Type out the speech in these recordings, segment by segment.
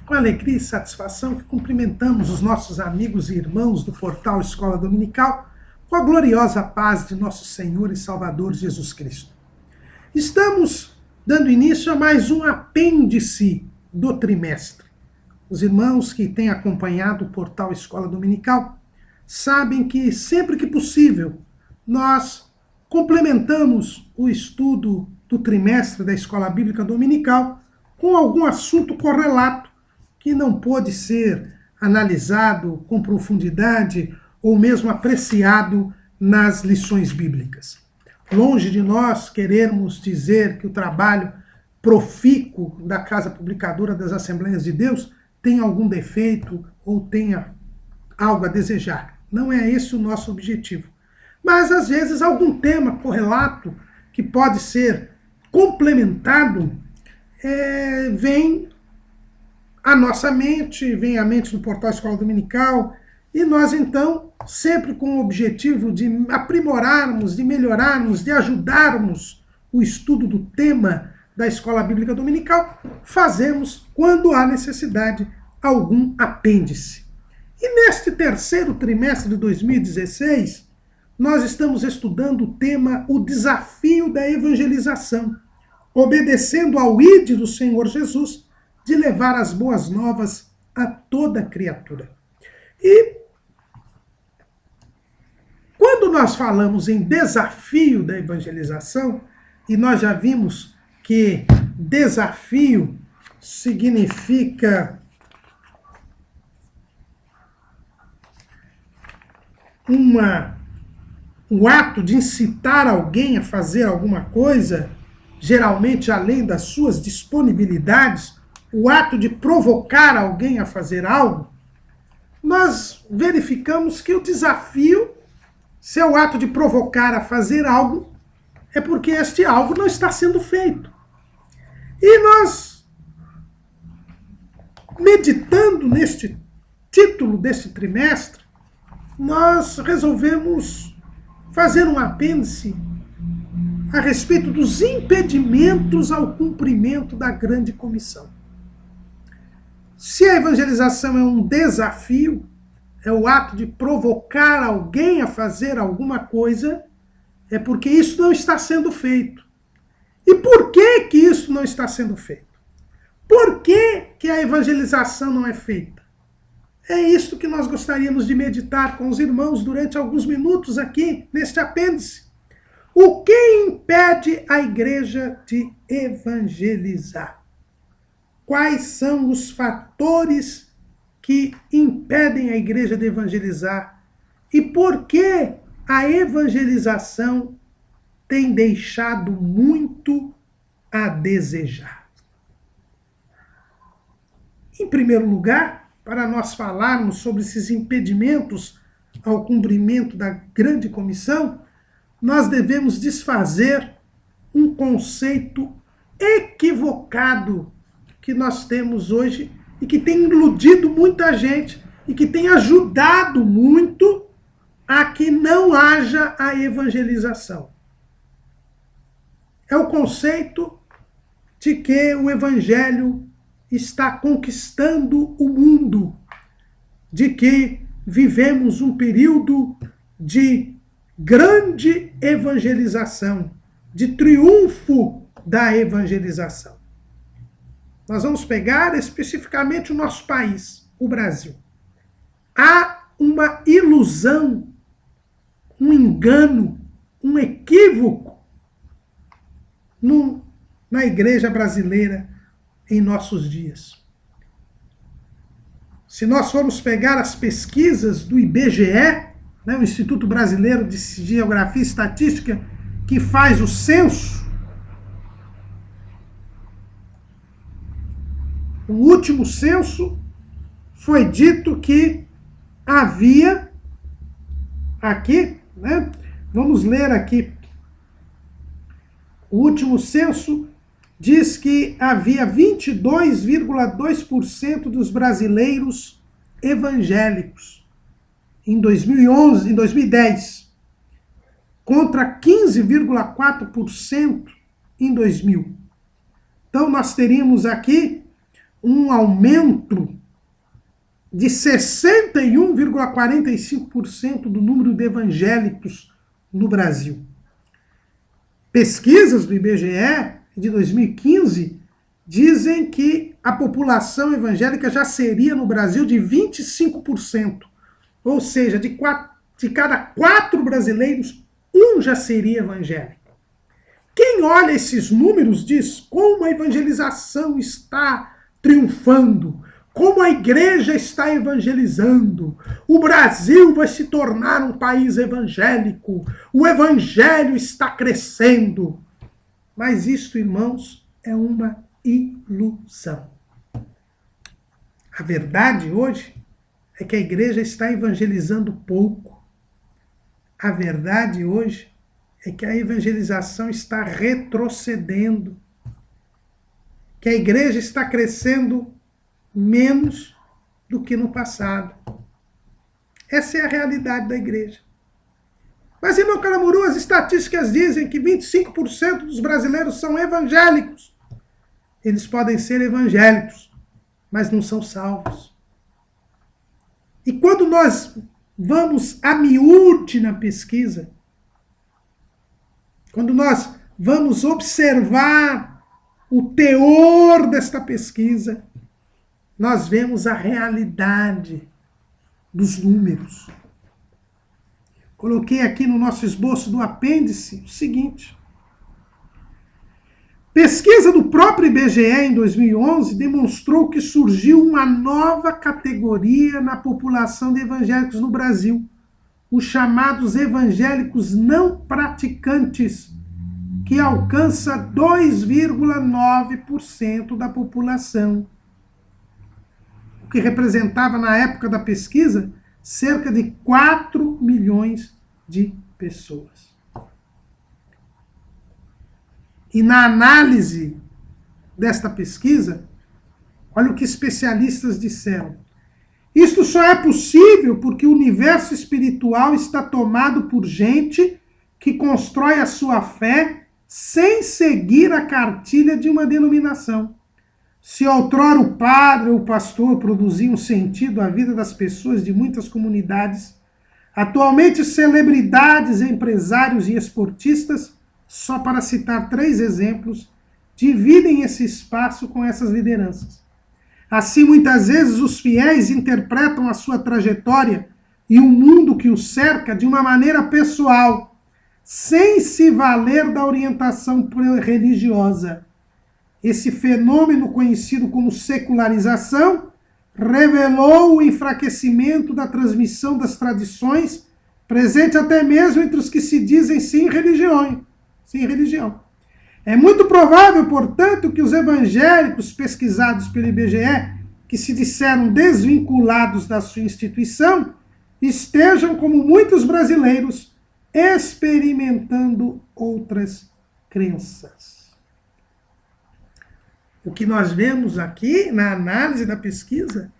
com alegria e satisfação que cumprimentamos os nossos amigos e irmãos do portal Escola Dominical com a gloriosa paz de nosso Senhor e Salvador Jesus Cristo. Estamos dando início a mais um apêndice do trimestre. Os irmãos que têm acompanhado o portal Escola Dominical sabem que sempre que possível nós complementamos o estudo do trimestre da Escola Bíblica Dominical com algum assunto correlato que não pôde ser analisado com profundidade ou mesmo apreciado nas lições bíblicas. Longe de nós querermos dizer que o trabalho profícuo da Casa Publicadora das Assembleias de Deus tem algum defeito ou tenha algo a desejar. Não é esse o nosso objetivo. Mas, às vezes, algum tema correlato que pode ser complementado vem à nossa mente, vem à mente do portal Escola Dominical, e nós, então, sempre com o objetivo de aprimorarmos, de melhorarmos, de ajudarmos o estudo do tema da Escola Bíblica Dominical, fazemos, quando há necessidade, algum apêndice. E neste terceiro trimestre de 2016, nós estamos estudando o tema O Desafio da Evangelização, obedecendo ao ide do Senhor Jesus de levar as boas novas a toda criatura. E quando nós falamos em desafio da evangelização, e nós já vimos que desafio significa o ato de incitar alguém a fazer alguma coisa, geralmente além das suas disponibilidades, o ato de provocar alguém a fazer algo, nós verificamos que o desafio, se é o ato de provocar a fazer algo, é porque este algo não está sendo feito. E nós, meditando neste título deste trimestre, nós resolvemos fazer um apêndice a respeito dos impedimentos ao cumprimento da grande comissão. Se a evangelização é um desafio, é o ato de provocar alguém a fazer alguma coisa, é porque isso não está sendo feito. E por que que isso não está sendo feito? Por que que a evangelização não é feita? É isso que nós gostaríamos de meditar com os irmãos durante alguns minutos aqui, neste apêndice. O que impede a igreja de evangelizar? Quais são os fatores que impedem a igreja de evangelizar? E por que a evangelização tem deixado muito a desejar? Em primeiro lugar, para nós falarmos sobre esses impedimentos ao cumprimento da grande comissão, nós devemos desfazer um conceito equivocado que nós temos hoje e que tem iludido muita gente e que tem ajudado muito a que não haja a evangelização. É o conceito de que o evangelho está conquistando o mundo, de que vivemos um período de grande evangelização, de triunfo da evangelização. Nós vamos pegar especificamente o nosso país, o Brasil. Há uma ilusão, um engano, um equívoco na igreja brasileira em nossos dias. Se nós formos pegar as pesquisas do IBGE, o Instituto Brasileiro de Geografia e Estatística, que faz o censo, o último censo foi dito que havia aqui, vamos ler aqui, o último censo diz que havia 22,2% dos brasileiros evangélicos em 2010, contra 15,4% em 2000. Então nós teríamos aqui um aumento de 61,45% do número de evangélicos no Brasil. Pesquisas do IBGE de 2015 dizem que a população evangélica já seria no Brasil de 25%. Ou seja, de cada 4 brasileiros, 1 já seria evangélico. Quem olha esses números diz como a evangelização está triunfando, como a igreja está evangelizando. O Brasil vai se tornar um país evangélico. O evangelho está crescendo. Mas isto, irmãos, é uma ilusão. A verdade hoje é que a igreja está evangelizando pouco. A verdade hoje é que a evangelização está retrocedendo. Que a igreja está crescendo menos do que no passado. Essa é a realidade da igreja. Mas, irmão Caramuru, as estatísticas dizem que 25% dos brasileiros são evangélicos. Eles podem ser evangélicos, mas não são salvos. E quando nós vamos a miúde na pesquisa, quando nós vamos observar o teor desta pesquisa, nós vemos a realidade dos números. Coloquei aqui no nosso esboço do apêndice o seguinte. Pesquisa do próprio IBGE em 2011 demonstrou que surgiu uma nova categoria na população de evangélicos no Brasil, os chamados evangélicos não praticantes, que alcança 2,9% da população, o que representava na época da pesquisa cerca de 4 milhões de pessoas. E na análise desta pesquisa, olha o que especialistas disseram. Isto só é possível porque o universo espiritual está tomado por gente que constrói a sua fé sem seguir a cartilha de uma denominação. Se outrora o padre ou o pastor produziam sentido à vida das pessoas de muitas comunidades, atualmente celebridades, empresários e esportistas, só para citar 3 exemplos, dividem esse espaço com essas lideranças. Assim, muitas vezes, os fiéis interpretam a sua trajetória e o mundo que os cerca de uma maneira pessoal, sem se valer da orientação religiosa. Esse fenômeno, conhecido como secularização, revelou o enfraquecimento da transmissão das tradições, presente até mesmo entre os que se dizem sem religião. É muito provável, portanto, que os evangélicos pesquisados pelo IBGE, que se disseram desvinculados da sua instituição, estejam, como muitos brasileiros, experimentando outras crenças. O que nós vemos aqui na análise da pesquisa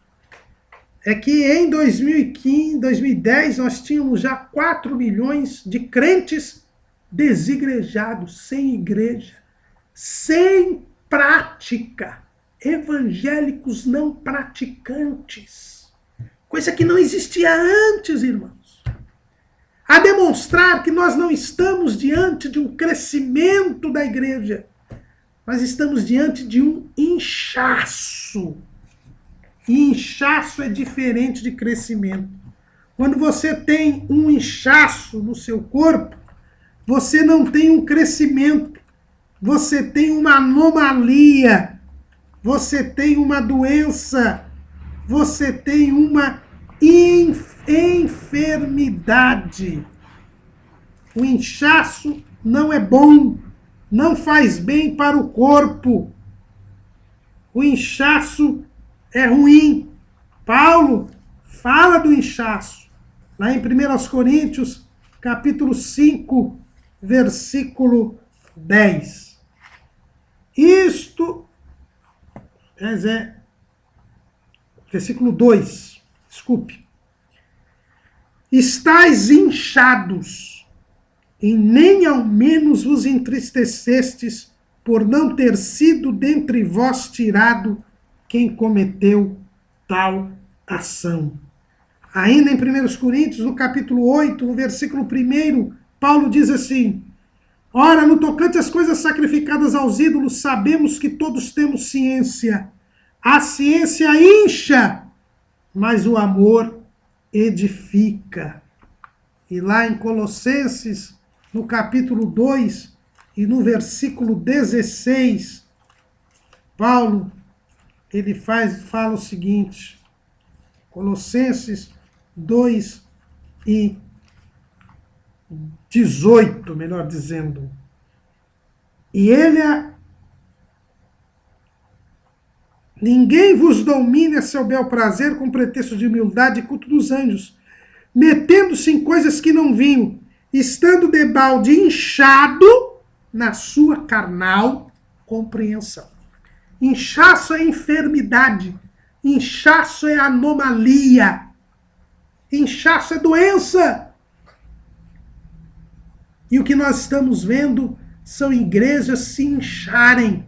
é que em 2010 nós tínhamos já 4 milhões de crentes desigrejados, sem igreja, sem prática, evangélicos não praticantes, coisa que não existia antes, irmãos. A demonstrar que nós não estamos diante de um crescimento da igreja, mas estamos diante de um inchaço. E inchaço é diferente de crescimento. Quando você tem um inchaço no seu corpo, você não tem um crescimento, você tem uma anomalia, você tem uma doença, você tem uma enfermidade. O inchaço não é bom, não faz bem para o corpo. O inchaço é ruim. Paulo fala do inchaço, lá em 1 Coríntios, capítulo 5, versículo 10. Versículo 2, desculpe. Estais inchados, e nem ao menos vos entristecestes por não ter sido dentre vós tirado quem cometeu tal ação. Ainda em 1 Coríntios, no capítulo 8, no versículo 1, Paulo diz assim: ora, no tocante às coisas sacrificadas aos ídolos, sabemos que todos temos ciência. A ciência incha, mas o amor edifica. E lá em Colossenses, no capítulo 2 e no versículo 16, Paulo, ele fala o seguinte, Colossenses 2 e 18, melhor dizendo. E ninguém vos domine a seu bel prazer com pretexto de humildade e culto dos anjos, metendo-se em coisas que não vinham, estando debalde inchado na sua carnal compreensão. Inchaço é enfermidade, inchaço é anomalia, inchaço é doença. E o que nós estamos vendo são igrejas se incharem,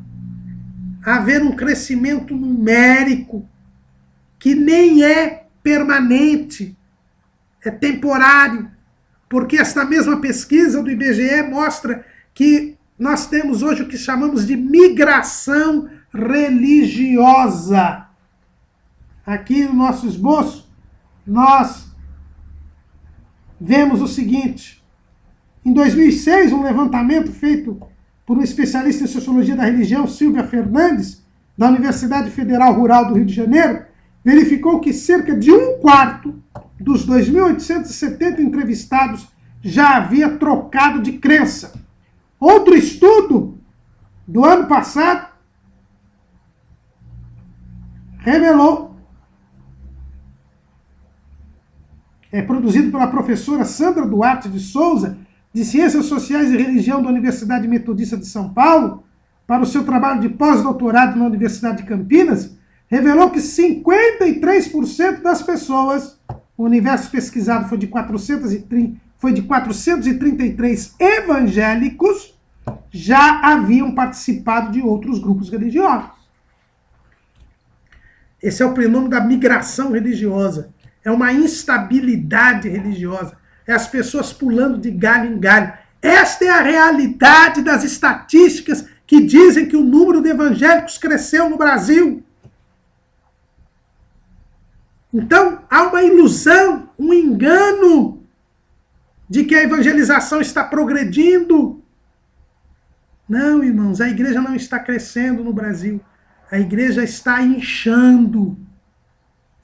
haver um crescimento numérico que nem é permanente, é temporário, porque esta mesma pesquisa do IBGE mostra que nós temos hoje o que chamamos de migração religiosa. Aqui no nosso esboço, nós vemos o seguinte: em 2006, um levantamento feito por um especialista em sociologia da religião, Silvia Fernandes, da Universidade Federal Rural do Rio de Janeiro, verificou que cerca de 1/4 dos 2.870 entrevistados já havia trocado de crença. Outro estudo do ano passado revelou, produzido pela professora Sandra Duarte de Souza, de Ciências Sociais e Religião da Universidade Metodista de São Paulo, para o seu trabalho de pós-doutorado na Universidade de Campinas, revelou que 53% das pessoas, o universo pesquisado foi de 433 evangélicos, já haviam participado de outros grupos religiosos. Esse é o fenômeno da migração religiosa. É uma instabilidade religiosa. É as pessoas pulando de galho em galho. Esta é a realidade das estatísticas que dizem que o número de evangélicos cresceu no Brasil. Então, há uma ilusão, um engano de que a evangelização está progredindo. Não, irmãos, a igreja não está crescendo no Brasil. A igreja está inchando.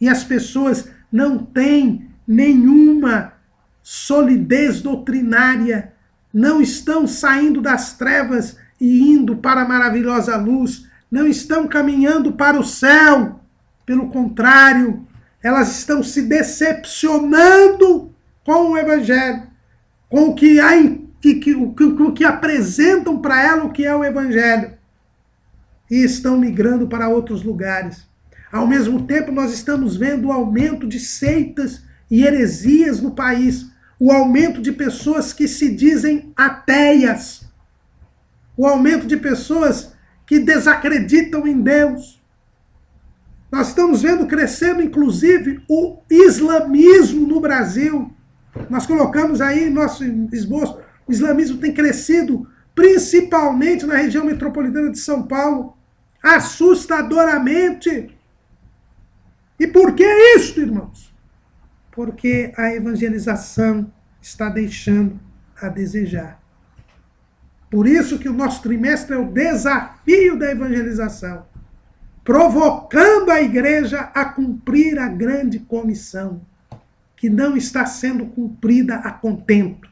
E as pessoas não têm nenhuma solidez doutrinária, não estão saindo das trevas e indo para a maravilhosa luz, não estão caminhando para o céu. Pelo contrário, elas estão se decepcionando com o evangelho, com o que o que apresentam para ela o que é o evangelho, e estão migrando para outros lugares. Ao mesmo tempo, nós estamos vendo o aumento de seitas e heresias no país, o aumento de pessoas que se dizem ateias, o aumento de pessoas que desacreditam em Deus. Nós estamos vendo crescendo, inclusive, o islamismo no Brasil. Nós colocamos aí em nosso esboço, o islamismo tem crescido, principalmente na região metropolitana de São Paulo, assustadoramente. E por que isso, irmãos? Porque a evangelização está deixando a desejar. Por isso que o nosso trimestre é o desafio da evangelização, provocando a igreja a cumprir a grande comissão, que não está sendo cumprida a contento,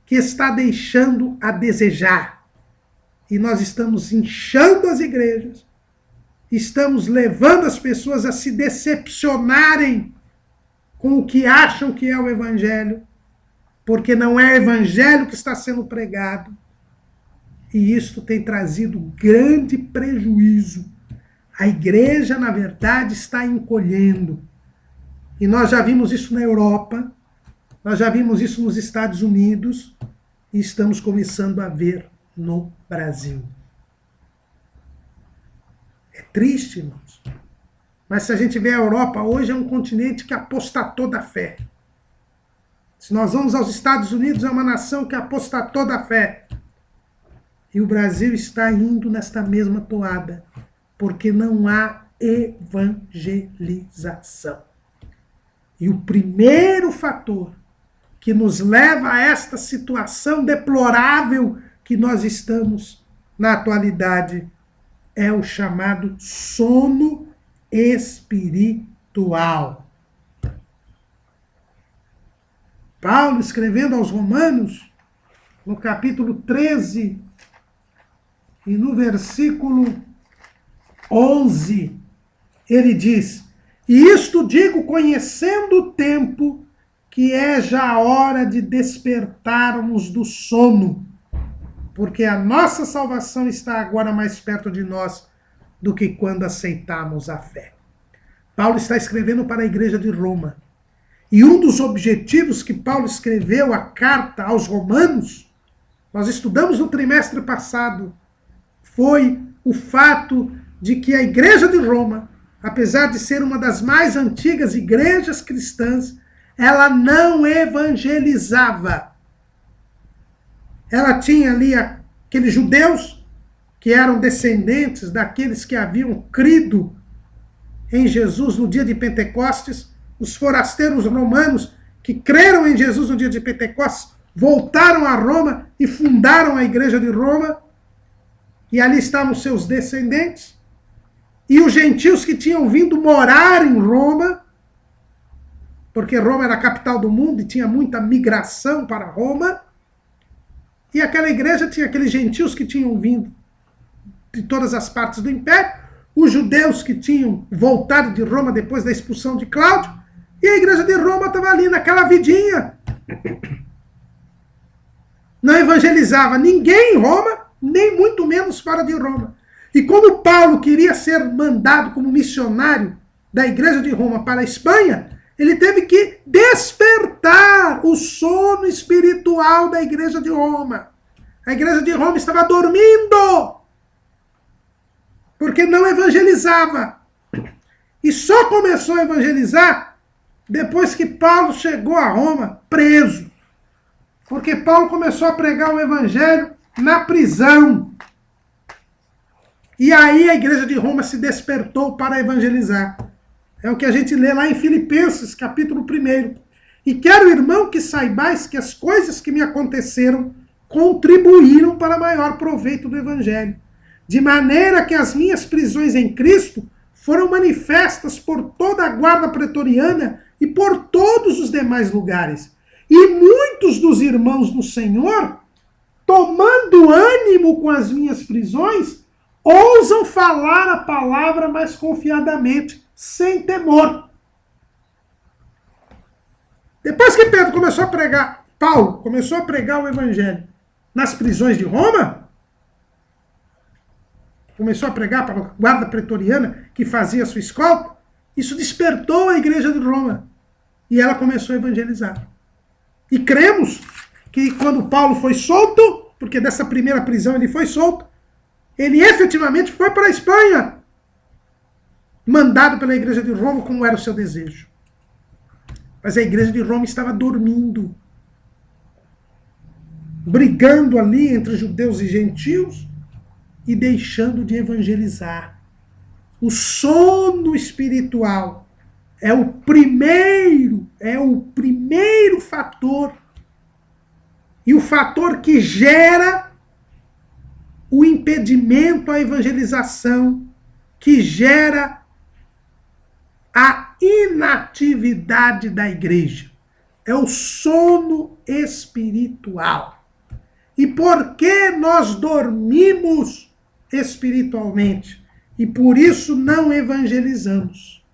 que está deixando a desejar. E nós estamos inchando as igrejas, estamos levando as pessoas a se decepcionarem com o que acham que é o evangelho, porque não é o evangelho que está sendo pregado. E isso tem trazido grande prejuízo. A igreja, na verdade, está encolhendo. E nós já vimos isso na Europa, nós já vimos isso nos Estados Unidos, e estamos começando a ver no Brasil. É triste, irmãos. Mas se a gente vê a Europa hoje, é um continente que apostatou da fé. Se nós vamos aos Estados Unidos, é uma nação que apostatou da fé. E o Brasil está indo nesta mesma toada, porque não há evangelização. E o primeiro fator que nos leva a esta situação deplorável que nós estamos na atualidade é o chamado sono espiritual. Paulo, escrevendo aos Romanos, no capítulo 13 e no versículo 11, ele diz: e isto digo conhecendo o tempo, que é já a hora de despertarmos do sono, porque a nossa salvação está agora mais perto de nós do que quando aceitamos a fé. Paulo está escrevendo para a igreja de Roma. E um dos objetivos que Paulo escreveu a carta aos Romanos, nós estudamos no trimestre passado, foi o fato de que a igreja de Roma, apesar de ser uma das mais antigas igrejas cristãs, ela não evangelizava. Ela tinha ali aqueles judeus que eram descendentes daqueles que haviam crido em Jesus no dia de Pentecostes, os forasteiros romanos que creram em Jesus no dia de Pentecostes, voltaram a Roma e fundaram a igreja de Roma, e ali estavam seus descendentes, e os gentios que tinham vindo morar em Roma, porque Roma era a capital do mundo e tinha muita migração para Roma, e aquela igreja tinha aqueles gentios que tinham vindo de todas as partes do império, os judeus que tinham voltado de Roma depois da expulsão de Cláudio, e a igreja de Roma estava ali naquela vidinha. Não evangelizava ninguém em Roma, nem muito menos fora de Roma. E como Paulo queria ser mandado como missionário da igreja de Roma para a Espanha, ele teve que despertar o sono espiritual da igreja de Roma. A igreja de Roma estava dormindo, porque não evangelizava. E só começou a evangelizar depois que Paulo chegou a Roma preso. Porque Paulo começou a pregar o evangelho na prisão. E aí a igreja de Roma se despertou para evangelizar. É o que a gente lê lá em Filipenses, capítulo 1. E quero, irmão, que saibais que as coisas que me aconteceram contribuíram para maior proveito do evangelho. De maneira que as minhas prisões em Cristo foram manifestas por toda a guarda pretoriana e por todos os demais lugares. E muitos dos irmãos no Senhor, tomando ânimo com as minhas prisões, ousam falar a palavra mais confiadamente, sem temor. Depois que Pedro começou a pregar, Paulo começou a pregar o evangelho nas prisões de Roma, começou a pregar para a guarda pretoriana que fazia a sua escolta, isso despertou a igreja de Roma. E ela começou a evangelizar. E cremos que quando Paulo foi solto, porque dessa primeira prisão ele foi solto, ele efetivamente foi para a Espanha, mandado pela igreja de Roma, como era o seu desejo. Mas a igreja de Roma estava dormindo, brigando ali entre judeus e gentios e deixando de evangelizar. O sono espiritual é o primeiro fator, e o fator que gera o impedimento à evangelização, que gera a inatividade da igreja. É o sono espiritual. E por que nós dormimos espiritualmente? E por isso não evangelizamos.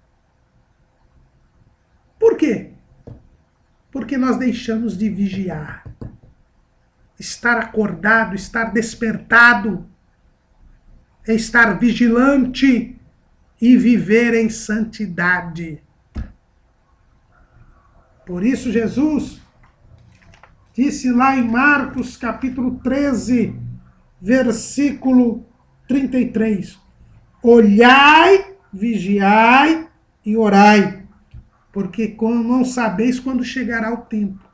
Por quê? Porque nós deixamos de vigiar. Estar acordado, estar despertado, é estar vigilante e viver em santidade. Por isso Jesus disse lá em Marcos capítulo 13, versículo 33, olhai vigiai e orai, porque não sabeis quando chegará o tempo.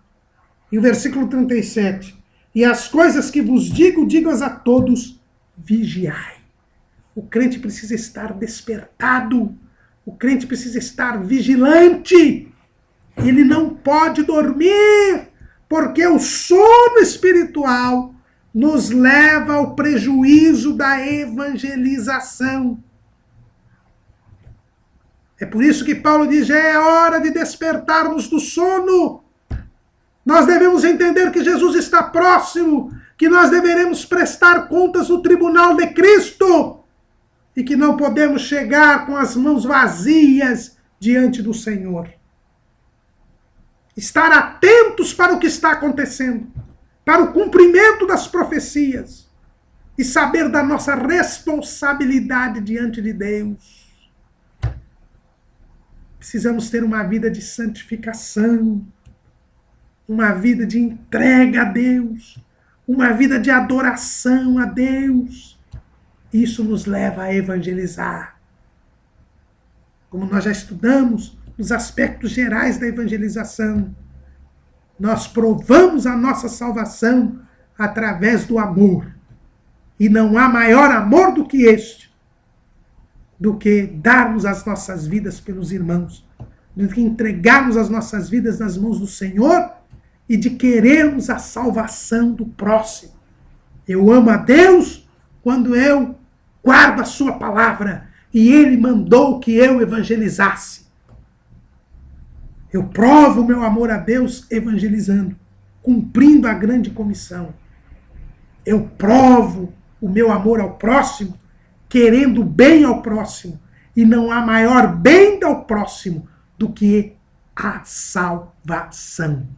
E o versículo 37, e as coisas que vos digo, digo-as a todos, vigiai. O crente precisa estar despertado, o crente precisa estar vigilante, ele não pode dormir, porque o sono espiritual nos leva ao prejuízo da evangelização. É por isso que Paulo diz, já é hora de despertarmos do sono. Nós devemos entender que Jesus está próximo, que nós deveremos prestar contas no tribunal de Cristo e que não podemos chegar com as mãos vazias diante do Senhor. Estar atentos para o que está acontecendo, para o cumprimento das profecias e saber da nossa responsabilidade diante de Deus. Precisamos ter uma vida de santificação, uma vida de entrega a Deus, uma vida de adoração a Deus. Isso nos leva a evangelizar. Como nós já estudamos nos aspectos gerais da evangelização, nós provamos a nossa salvação através do amor. E não há maior amor do que este, do que darmos as nossas vidas pelos irmãos, do que entregarmos as nossas vidas nas mãos do Senhor e de querermos a salvação do próximo. Eu amo a Deus quando eu guardo a sua palavra e Ele mandou que eu evangelizasse. Eu provo o meu amor a Deus evangelizando, cumprindo a grande comissão. Eu provo o meu amor ao próximo, querendo bem ao próximo. E não há maior bem ao próximo do que a salvação.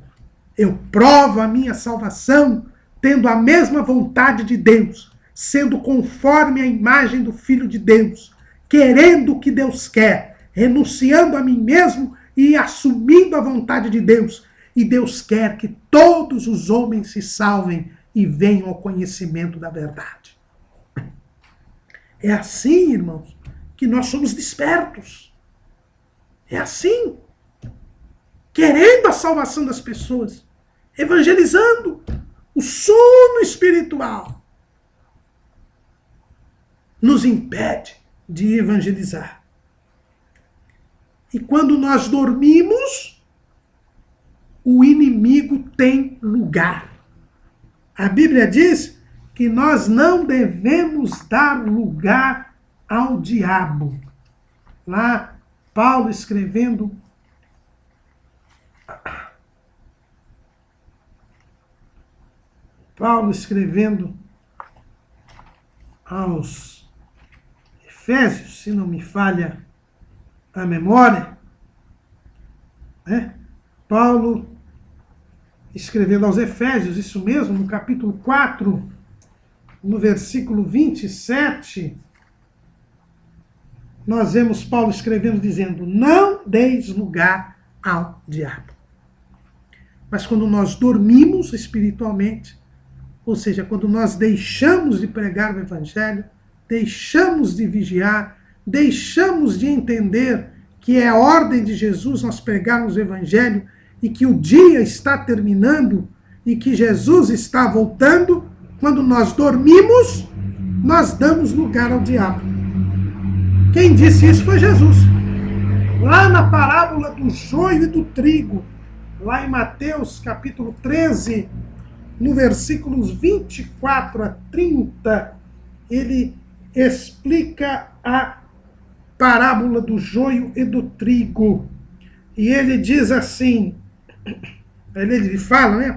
Eu provo a minha salvação tendo a mesma vontade de Deus, sendo conforme a imagem do Filho de Deus, querendo o que Deus quer, renunciando a mim mesmo e assumindo a vontade de Deus. E Deus quer que todos os homens se salvem e venham ao conhecimento da verdade. É assim, irmãos, que nós somos despertos. É assim. Querendo a salvação das pessoas, evangelizando. O sono espiritual nos impede de evangelizar. E quando nós dormimos, o inimigo tem lugar. A Bíblia diz que nós não devemos dar lugar ao diabo. Lá, Paulo escrevendo aos Efésios, se não me falha a memória, né? Paulo escrevendo aos Efésios, isso mesmo, no capítulo 4, no versículo 27, nós vemos Paulo escrevendo, dizendo, não deis lugar ao diabo. Mas quando nós dormimos espiritualmente, ou seja, quando nós deixamos de pregar o Evangelho, deixamos de vigiar, deixamos de entender que é a ordem de Jesus nós pregarmos o Evangelho e que o dia está terminando e que Jesus está voltando, quando nós dormimos, nós damos lugar ao diabo. Quem disse isso foi Jesus. Lá na parábola do joio e do trigo, lá em Mateus capítulo 13, no versículos 24 a 30, ele explica a parábola do joio e do trigo. E ele diz assim, ele fala, né,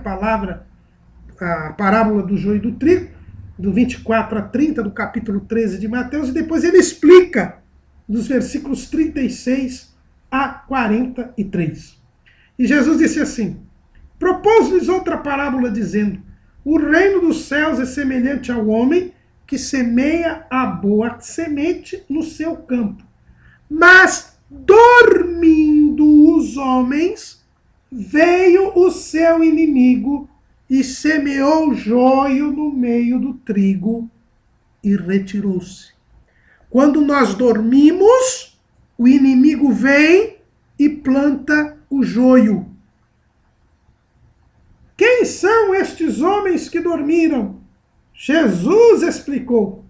a parábola do joio e do trigo, do 24 a 30, do capítulo 13 de Mateus, e depois ele explica dos versículos 36 a 43. E Jesus disse assim, propôs-lhes outra parábola, dizendo, o reino dos céus é semelhante ao homem que semeia a boa semente no seu campo. Mas, dormindo os homens, veio o seu inimigo e semeou joio no meio do trigo e retirou-se. Quando nós dormimos, vem e planta o joio. Quem são estes homens que dormiram? Jesus explicou.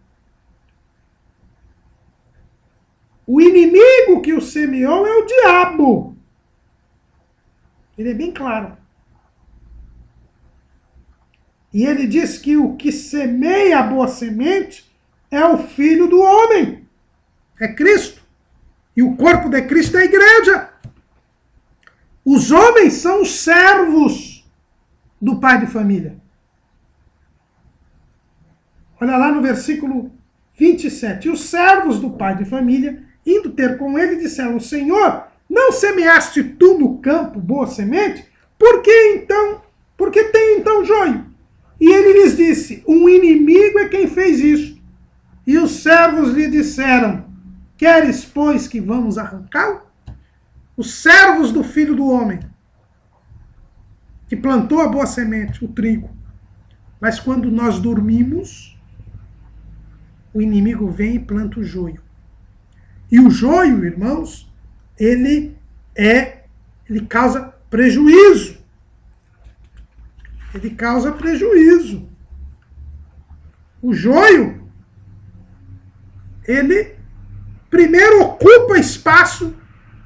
O inimigo que o semeou é o diabo. Ele é bem claro. E ele diz que o que semeia a boa semente é o Filho do homem. É Cristo. E o corpo de Cristo é a igreja. Os homens são os servos do pai de família. Olha lá no versículo 27. E os servos do pai de família, indo ter com ele, disseram: Senhor, não semeaste tu no campo boa semente? Por que tem então joio? E ele lhes disse: um inimigo é quem fez isso. E os servos lhe disseram: queres, pois, que vamos arrancá-lo? Os servos do Filho do Homem, que plantou a boa semente, o trigo. Mas quando nós dormimos, o inimigo vem e planta o joio. E o joio, irmãos, ele causa prejuízo. Ele causa prejuízo. O joio, ele primeiro ocupa espaço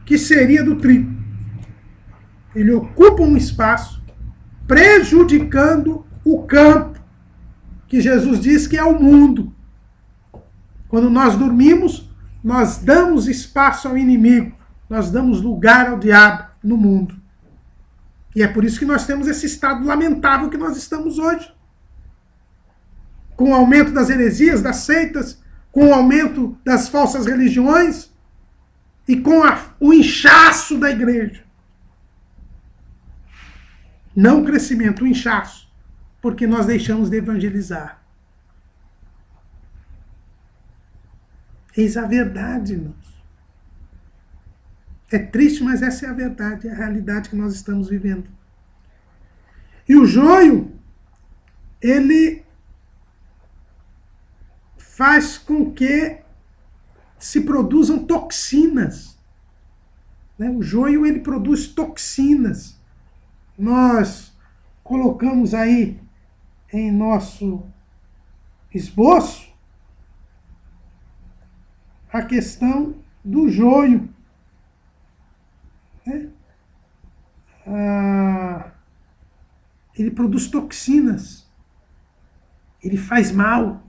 que seria do trigo. Ele ocupa um espaço prejudicando o campo, que Jesus diz que é o mundo. Quando nós dormimos, nós damos espaço ao inimigo, nós damos lugar ao diabo no mundo. E é por isso que nós temos esse estado lamentável que nós estamos hoje. Com o aumento das heresias, das seitas, com o aumento das falsas religiões e com o inchaço da igreja. Não o crescimento, o inchaço, porque nós deixamos de evangelizar. Eis a verdade, irmãos. É triste, mas essa é a verdade, é a realidade que nós estamos vivendo. E o joio, ele faz com que se produzam toxinas. O joio, ele produz toxinas. Nós colocamos aí em nosso esboço a questão do joio. Ele produz toxinas. Ele faz mal.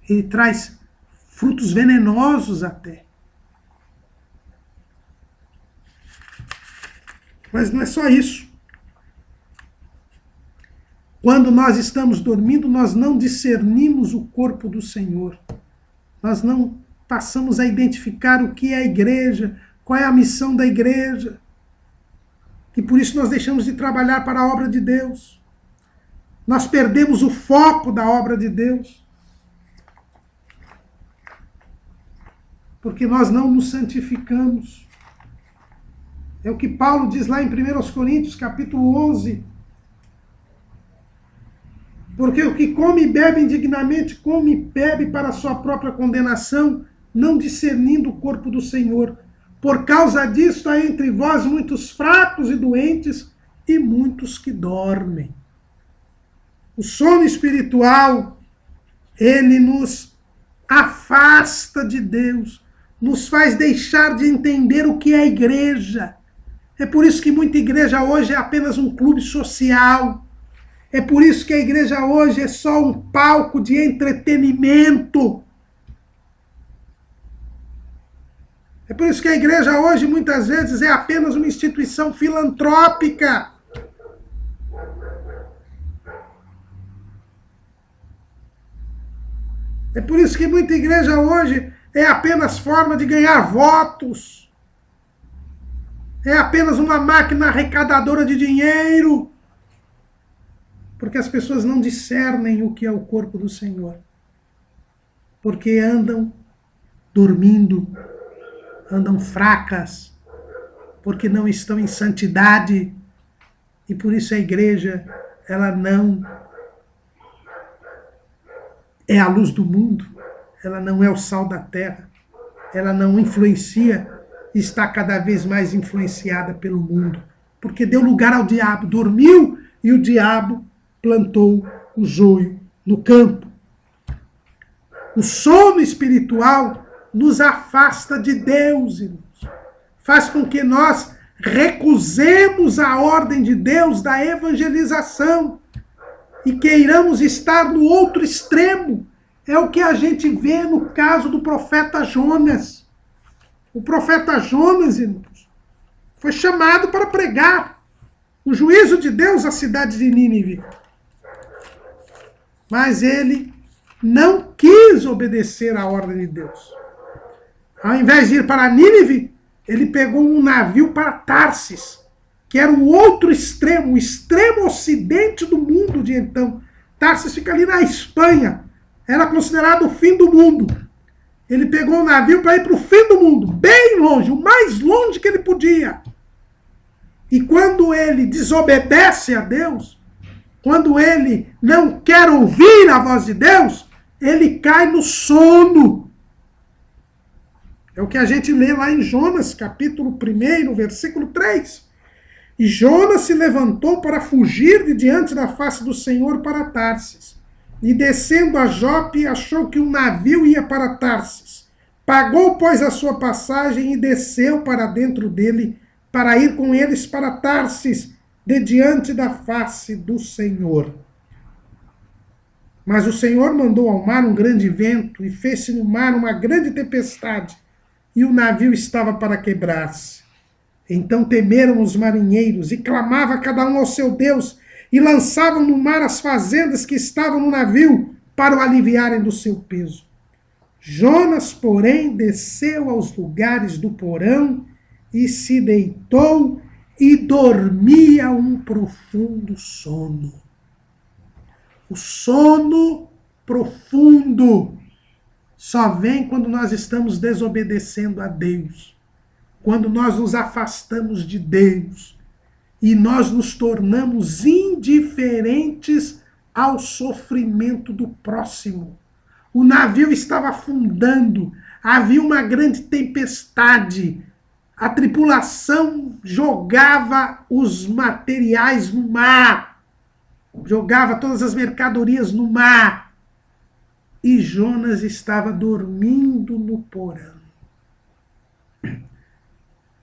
Ele traz frutos venenosos até. Mas não é só isso. Quando nós estamos dormindo, nós não discernimos o corpo do Senhor. Nós não passamos a identificar o que é a igreja, qual é a missão da igreja. E por isso nós deixamos de trabalhar para a obra de Deus. Nós perdemos o foco da obra de Deus. Porque nós não nos santificamos. É o que Paulo diz lá em 1 Coríntios, capítulo 11. Porque o que come e bebe indignamente, come e bebe para a sua própria condenação, não discernindo o corpo do Senhor. Por causa disso há entre vós muitos fracos e doentes e muitos que dormem. O sono espiritual, ele nos afasta de Deus, nos faz deixar de entender o que é a igreja. É por isso que muita igreja hoje é apenas um clube social. É por isso que a igreja hoje é só um palco de entretenimento. É por isso que a igreja hoje, muitas vezes, é apenas uma instituição filantrópica. É por isso que muita igreja hoje é apenas forma de ganhar votos. É apenas uma máquina arrecadadora de dinheiro. Porque as pessoas não discernem o que é o corpo do Senhor. Porque andam dormindo, andam fracas, porque não estão em santidade. E por isso a igreja, ela não é a luz do mundo, ela não é o sal da terra, ela não influencia está cada vez mais influenciada pelo mundo, porque deu lugar ao diabo, dormiu e o diabo plantou o joio no campo. O sono espiritual nos afasta de Deus, irmãos. Faz com que nós recusemos a ordem de Deus da evangelização e queiramos estar no outro extremo. É o que a gente vê no caso do profeta Jonas. O profeta Jonas, irmãos, foi chamado para pregar o juízo de Deus à cidade de Nínive. Mas ele não quis obedecer à ordem de Deus. Ao invés de ir para Nínive, ele pegou um navio para Tarsis, que era o outro extremo, o extremo ocidente do mundo de então. Tarsis fica ali na Espanha. Era considerado o fim do mundo. Ele pegou um navio para ir para o fim do mundo, bem longe, o mais longe que ele podia. E quando ele desobedece a Deus, quando ele não quer ouvir a voz de Deus, ele cai no sono. É o que a gente lê lá em Jonas, capítulo 1, versículo 3. E Jonas se levantou para fugir de diante da face do Senhor para Tarsis. E descendo a Jope, achou que um navio ia para Tarsis. Pagou, pois, a sua passagem e desceu para dentro dele, para ir com eles para Tarsis, de diante da face do Senhor. Mas o Senhor mandou ao mar um grande vento, e fez-se no mar uma grande tempestade, e o navio estava para quebrar-se. Então temeram os marinheiros, e clamava cada um ao seu Deus, e lançavam no mar as fazendas que estavam no navio, para o aliviarem do seu peso. Jonas, porém, desceu aos lugares do porão, e se deitou, e dormia um profundo sono. O sono profundo só vem quando nós estamos desobedecendo a Deus, quando nós nos afastamos de Deus e nós nos tornamos indiferentes ao sofrimento do próximo. O navio estava afundando, havia uma grande tempestade, a tripulação jogava os materiais no mar, jogava todas as mercadorias no mar, e Jonas estava dormindo no porão.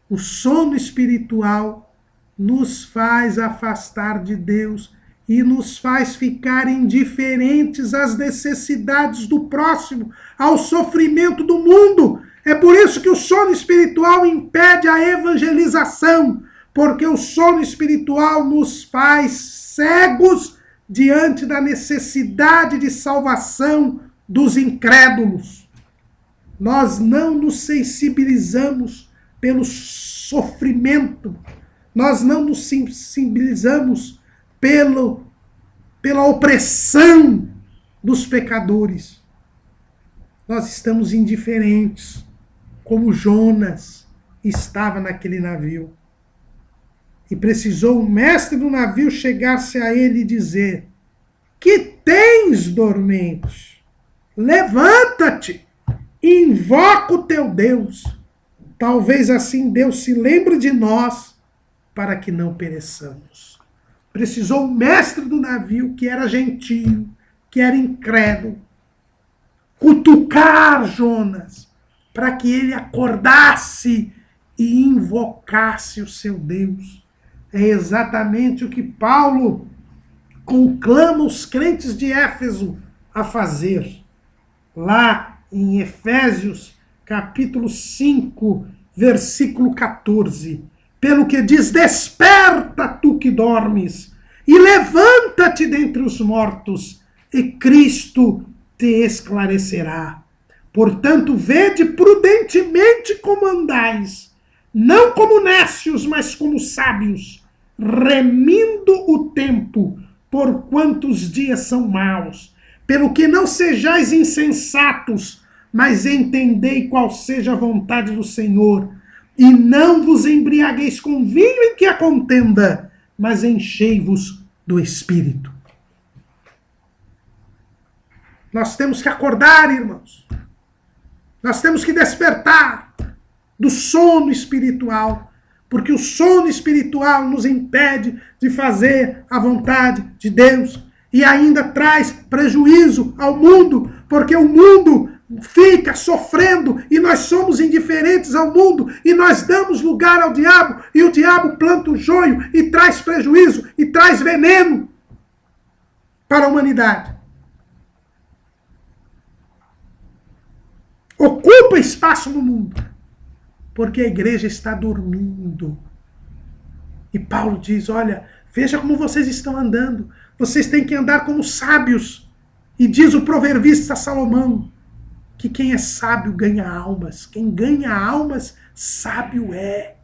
O sono espiritual nos faz afastar de Deus e nos faz ficar indiferentes às necessidades do próximo, ao sofrimento do mundo. É por isso que o sono espiritual impede a evangelização, porque o sono espiritual nos faz cegos diante da necessidade de salvação dos incrédulos. Nós não nos sensibilizamos pelo sofrimento, nós não nos sensibilizamos pela opressão dos pecadores. Nós estamos indiferentes, como Jonas estava naquele navio. E precisou o mestre do navio chegar-se a ele e dizer: que tens, dormente? Levanta-te, invoca o teu Deus. Talvez assim Deus se lembre de nós, para que não pereçamos. Precisou o mestre do navio, que era gentio, que era incrédulo, cutucar Jonas, para que ele acordasse e invocasse o seu Deus. É exatamente o que Paulo conclama os crentes de Éfeso a fazer. Lá em Efésios, capítulo 5, versículo 14. Pelo que diz: desperta, tu que dormes, e levanta-te dentre os mortos, e Cristo te esclarecerá. Portanto, vede prudentemente como andais, não como nécios, mas como sábios, remindo o tempo, porquanto os dias são maus. Pelo que não sejais insensatos, mas entendei qual seja a vontade do Senhor. E não vos embriagueis com vinho em que há contenda, mas enchei-vos do Espírito. Nós temos que acordar, irmãos. Nós temos que despertar. do sono espiritual, porque o sono espiritual nos impede de fazer a vontade de Deus e ainda traz prejuízo ao mundo, porque o mundo fica sofrendo e nós somos indiferentes ao mundo e nós damos lugar ao diabo e o diabo planta o joio e traz prejuízo e traz veneno para a humanidade. Ocupa espaço no mundo, porque a igreja está dormindo. E Paulo diz, olha, veja como vocês estão andando. Vocês têm que andar como sábios. E diz o proverbista Salomão, que quem é sábio ganha almas. Quem ganha almas, sábio é.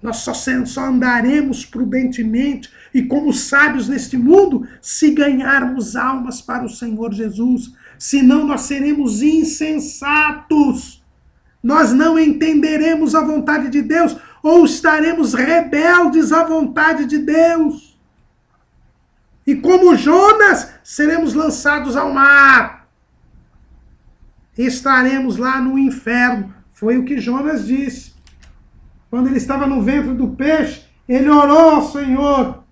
Nós só andaremos prudentemente e como sábios neste mundo se ganharmos almas para o Senhor Jesus. Senão nós seremos insensatos. Nós não entenderemos a vontade de Deus ou estaremos rebeldes à vontade de Deus. E como Jonas, seremos lançados ao mar. E estaremos lá no inferno. Foi o que Jonas disse. Quando ele estava no ventre do peixe, ele orou ao Senhor.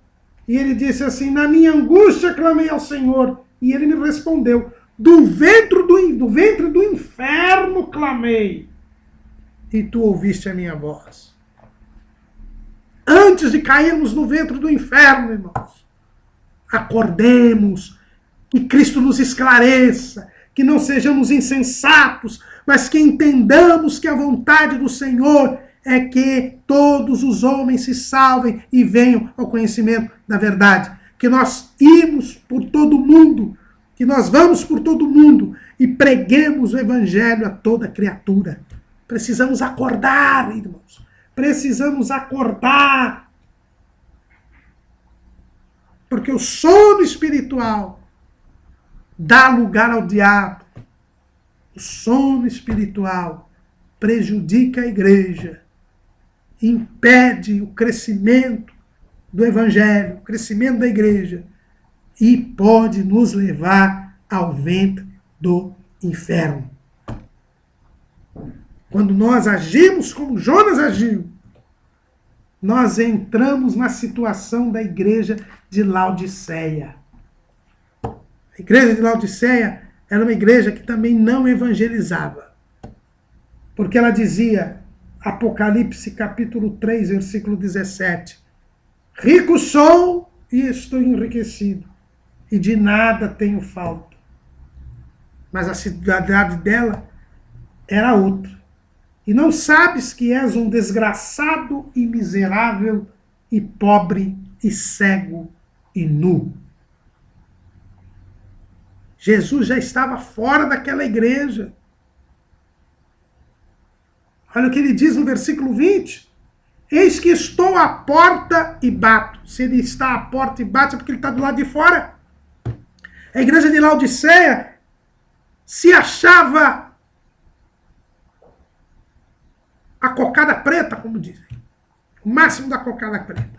E ele disse assim, na minha angústia clamei ao Senhor. E ele me respondeu, do ventre do inferno clamei. E tu ouviste a minha voz. Antes de cairmos no ventre do inferno, irmãos, acordemos, que Cristo nos esclareça, que não sejamos insensatos, mas que entendamos que a vontade do Senhor é que todos os homens se salvem e venham ao conhecimento da verdade. Que nós irmos por todo mundo, que nós vamos por todo mundo e preguemos o evangelho a toda criatura. Precisamos acordar, irmãos. Precisamos acordar. Porque o sono espiritual dá lugar ao diabo. O sono espiritual prejudica a igreja, impede o crescimento do evangelho, o crescimento da igreja, e pode nos levar ao ventre do inferno. Quando nós agimos como Jonas agiu, nós entramos na situação da igreja de Laodiceia. A igreja de Laodiceia era uma igreja que também não evangelizava. Porque ela dizia, Apocalipse capítulo 3, versículo 17, rico sou e estou enriquecido, e de nada tenho falta. Mas a cidade dela era outra. E não sabes que és um desgraçado e miserável e pobre e cego e nu. Jesus já estava fora daquela igreja. Olha o que ele diz no versículo 20. Eis que estou à porta e bato. Se ele está à porta e bate é porque ele está do lado de fora. A igreja de Laodiceia se achava a cocada preta, como dizem. O máximo da cocada preta.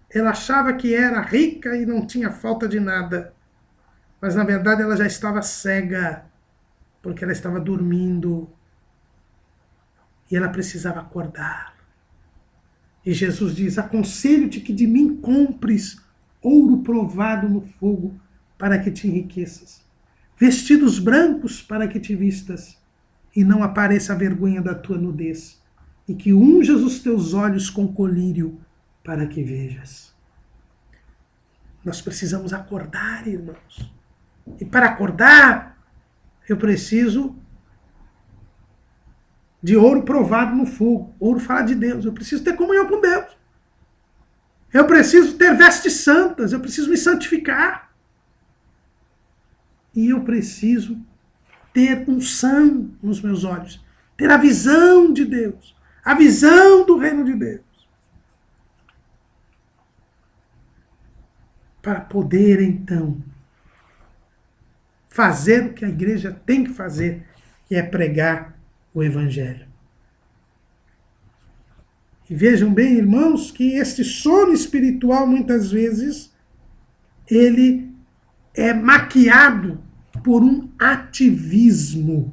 Ela achava que era rica e não tinha falta de nada. Mas, na verdade, ela já estava cega, porque ela estava dormindo. E ela precisava acordar. E Jesus diz, aconselho-te que de mim compres ouro provado no fogo, para que te enriqueças. Vestidos brancos, para que te vistas. E não apareça a vergonha da tua nudez, e que unjas os teus olhos com colírio, para que vejas. Nós precisamos acordar, irmãos. E para acordar, eu preciso de ouro provado no fogo. Ouro fala de Deus. Eu preciso ter comunhão com Deus. Eu preciso ter vestes santas. Eu preciso me santificar. E eu preciso ter unção nos meus olhos, ter a visão de Deus, a visão do reino de Deus, para poder então fazer o que a igreja tem que fazer, que é pregar o evangelho. E vejam bem, irmãos, que este sono espiritual muitas vezes ele é maquiado por um ativismo.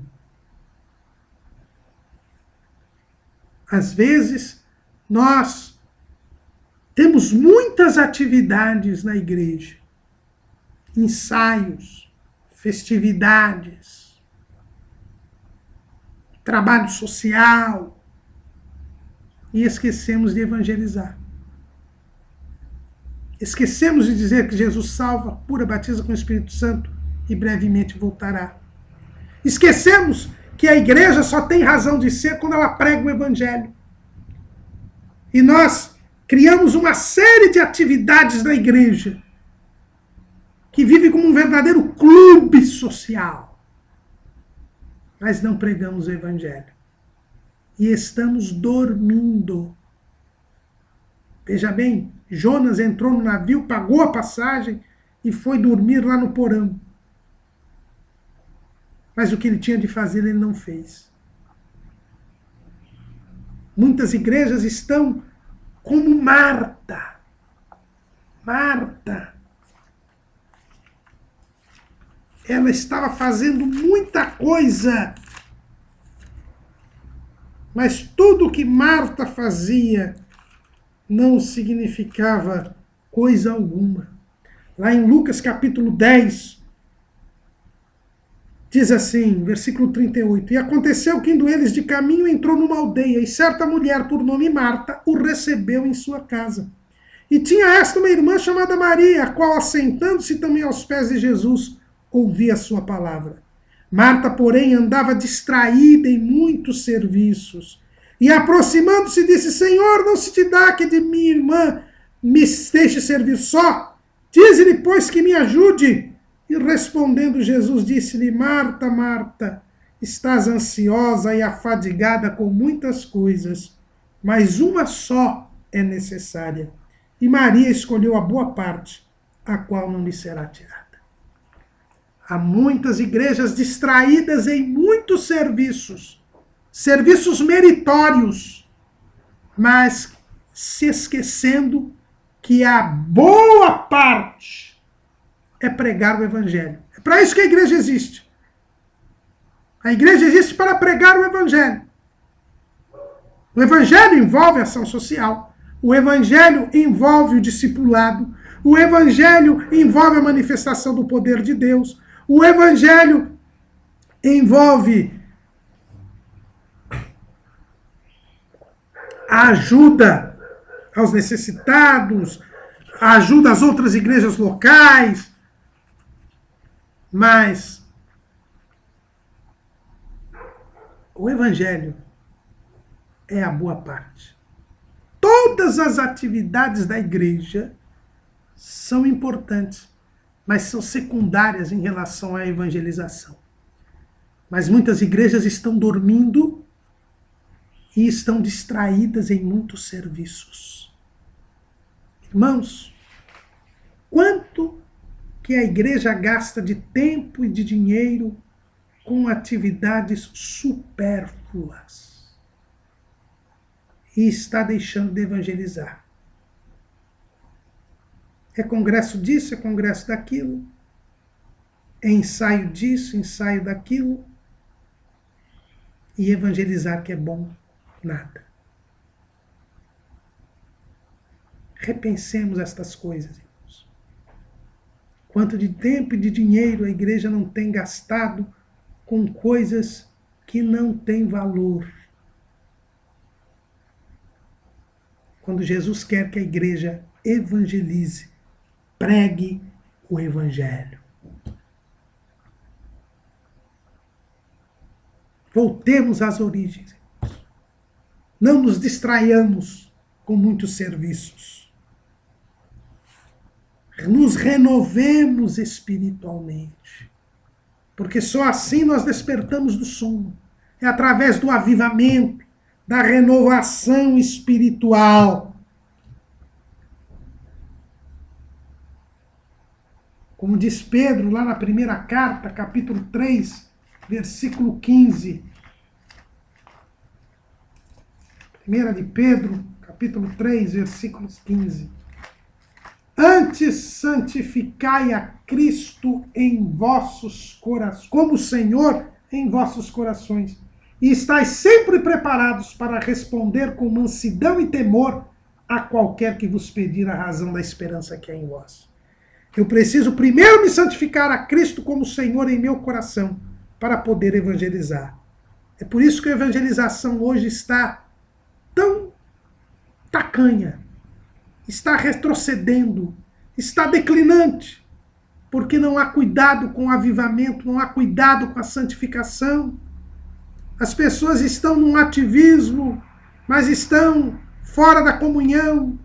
Às vezes, nós temos muitas atividades na igreja, ensaios, festividades, trabalho social, e esquecemos de evangelizar. Esquecemos de dizer que Jesus salva, cura, batiza com o Espírito Santo e brevemente voltará. Esquecemos que a igreja só tem razão de ser quando ela prega o evangelho. E nós criamos uma série de atividades na igreja que vive como um verdadeiro clube social. Mas não pregamos o evangelho. E estamos dormindo. Veja bem, Jonas entrou no navio, pagou a passagem e foi dormir lá no porão. Mas o que ele tinha de fazer, ele não fez. Muitas igrejas estão como Marta. Marta. Ela estava fazendo muita coisa. Mas tudo que Marta fazia não significava coisa alguma. Lá em Lucas capítulo 10, diz assim, versículo 38, e aconteceu que indo eles de caminho entrou numa aldeia, e certa mulher por nome Marta o recebeu em sua casa. E tinha esta uma irmã chamada Maria, a qual, assentando-se também aos pés de Jesus, ouvia a sua palavra. Marta, porém, andava distraída em muitos serviços. E aproximando-se, disse, Senhor, não se te dá que de minha irmã me deixe servir só? Dize-lhe, pois, que me ajude. E respondendo Jesus, disse-lhe, Marta, Marta, estás ansiosa e afadigada com muitas coisas, mas uma só é necessária. E Maria escolheu a boa parte, a qual não lhe será tirada. Há muitas igrejas distraídas em muitos serviços, serviços meritórios, mas se esquecendo que a boa parte é pregar o evangelho. É para isso que a igreja existe. A igreja existe para pregar o evangelho. O evangelho envolve ação social. O evangelho envolve o discipulado. O evangelho envolve a manifestação do poder de Deus. O evangelho envolve a ajuda aos necessitados, a ajuda às outras igrejas locais, mas o evangelho é a boa parte. Todas as atividades da igreja são importantes, mas são secundárias em relação à evangelização. Mas muitas igrejas estão dormindo e estão distraídas em muitos serviços. Irmãos, quanto que a igreja gasta de tempo e de dinheiro com atividades supérfluas e está deixando de evangelizar? É congresso disso, é congresso daquilo, é ensaio disso, ensaio daquilo, e evangelizar que é bom, nada. Repensemos estas coisas, irmãos. Quanto de tempo e de dinheiro a igreja não tem gastado com coisas que não têm valor. Quando Jesus quer que a igreja evangelize, pregue o evangelho. Voltemos às origens. Não nos distraiamos com muitos serviços. Nos renovemos espiritualmente. Porque só assim nós despertamos do sono. É através do avivamento, da renovação espiritual. Como diz Pedro lá na primeira carta, capítulo 3, versículo 15. Primeira de Pedro, capítulo 3, versículos 15. Antes santificai a Cristo em vossos corações, como Senhor em vossos corações, e estáis sempre preparados para responder com mansidão e temor a qualquer que vos pedir a razão da esperança que é em vós. Eu preciso primeiro me santificar a Cristo como Senhor em meu coração, para poder evangelizar. É por isso que a evangelização hoje está tão tacanha, está retrocedendo, está declinante, porque não há cuidado com o avivamento, não há cuidado com a santificação. As pessoas estão num ativismo, mas estão fora da comunhão,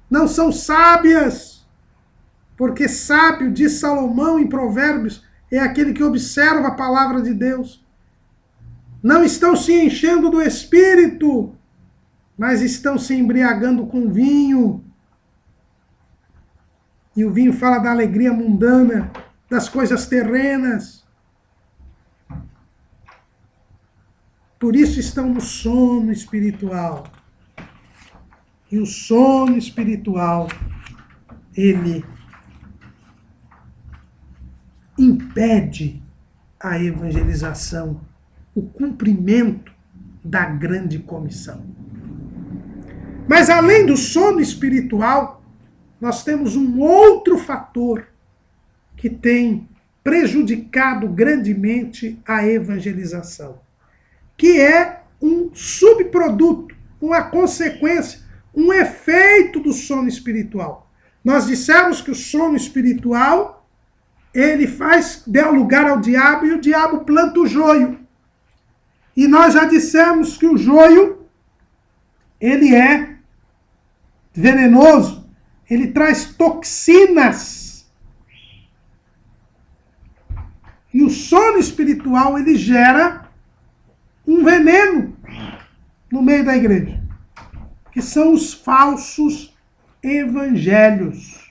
não são sábias, porque sábio, diz Salomão em Provérbios, é aquele que observa a palavra de Deus. Não estão se enchendo do Espírito, mas estão se embriagando com vinho. E o vinho fala da alegria mundana, das coisas terrenas. Por isso estão no sono espiritual. E o sono espiritual, ele impede a evangelização, o cumprimento da grande comissão. Mas além do sono espiritual, nós temos um outro fator que tem prejudicado grandemente a evangelização, que é um subproduto, uma consequência, um efeito do sono espiritual. Nós dissemos que o sono espiritual, ele dá lugar ao diabo e o diabo planta o joio. E nós já dissemos que o joio, ele é venenoso, ele traz toxinas. E o sono espiritual, ele gera um veneno no meio da igreja, que são os falsos evangelhos.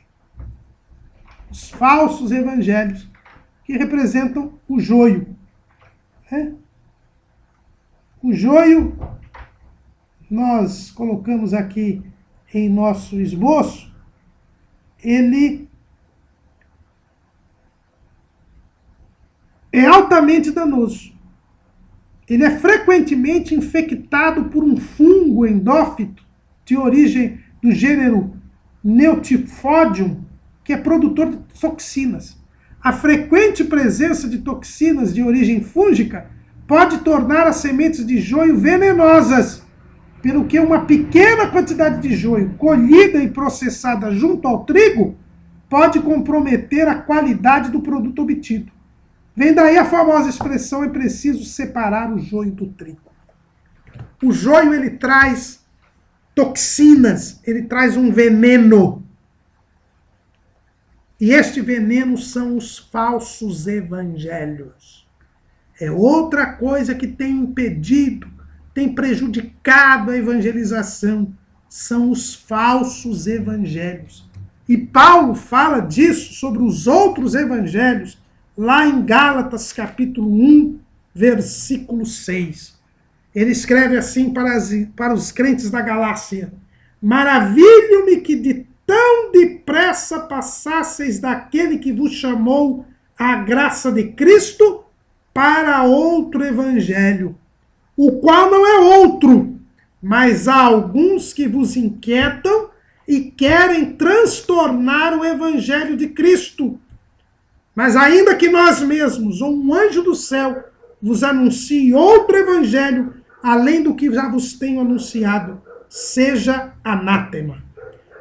Os falsos evangelhos, que representam o joio. O joio, nós colocamos aqui em nosso esboço, ele é altamente danoso. Ele é frequentemente infectado por um fungo endófito de origem do gênero Neutifodium, que é produtor de toxinas. A frequente presença de toxinas de origem fúngica pode tornar as sementes de joio venenosas, pelo que uma pequena quantidade de joio colhida e processada junto ao trigo pode comprometer a qualidade do produto obtido. Vem daí a famosa expressão: é preciso separar o joio do trigo. O joio, ele traz toxinas, ele traz um veneno. E este veneno são os falsos evangelhos. É outra coisa que tem impedido, tem prejudicado a evangelização, são os falsos evangelhos. E Paulo fala disso, sobre os outros evangelhos, lá em Gálatas, capítulo 1, versículo 6. Ele escreve assim para os crentes da Galácia: maravilho-me que de tão depressa passasseis daquele que vos chamou à graça de Cristo para outro evangelho, o qual não é outro, mas há alguns que vos inquietam e querem transtornar o evangelho de Cristo. Mas ainda que nós mesmos, ou um anjo do céu, vos anuncie outro evangelho, além do que já vos tenho anunciado, seja anátema.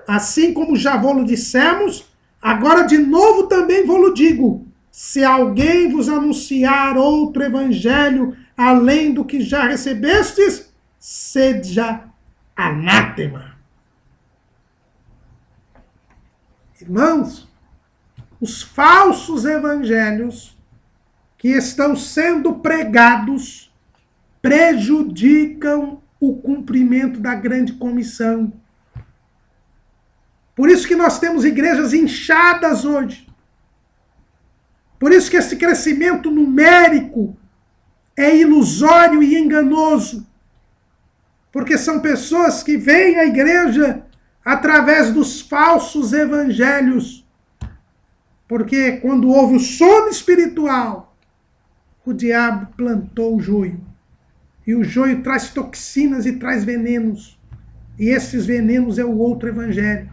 Assim como já vos dissemos, agora de novo também vos digo: se alguém vos anunciar outro evangelho, além do que já recebestes, seja anátema. Irmãos, os falsos evangelhos que estão sendo pregados prejudicam o cumprimento da grande comissão. Por isso que nós temos igrejas inchadas hoje. Por isso que esse crescimento numérico é ilusório e enganoso. Porque são pessoas que vêm à igreja através dos falsos evangelhos. Porque quando houve o sono espiritual, o diabo plantou o joio. E o joio traz toxinas e traz venenos. E esses venenos é o outro evangelho.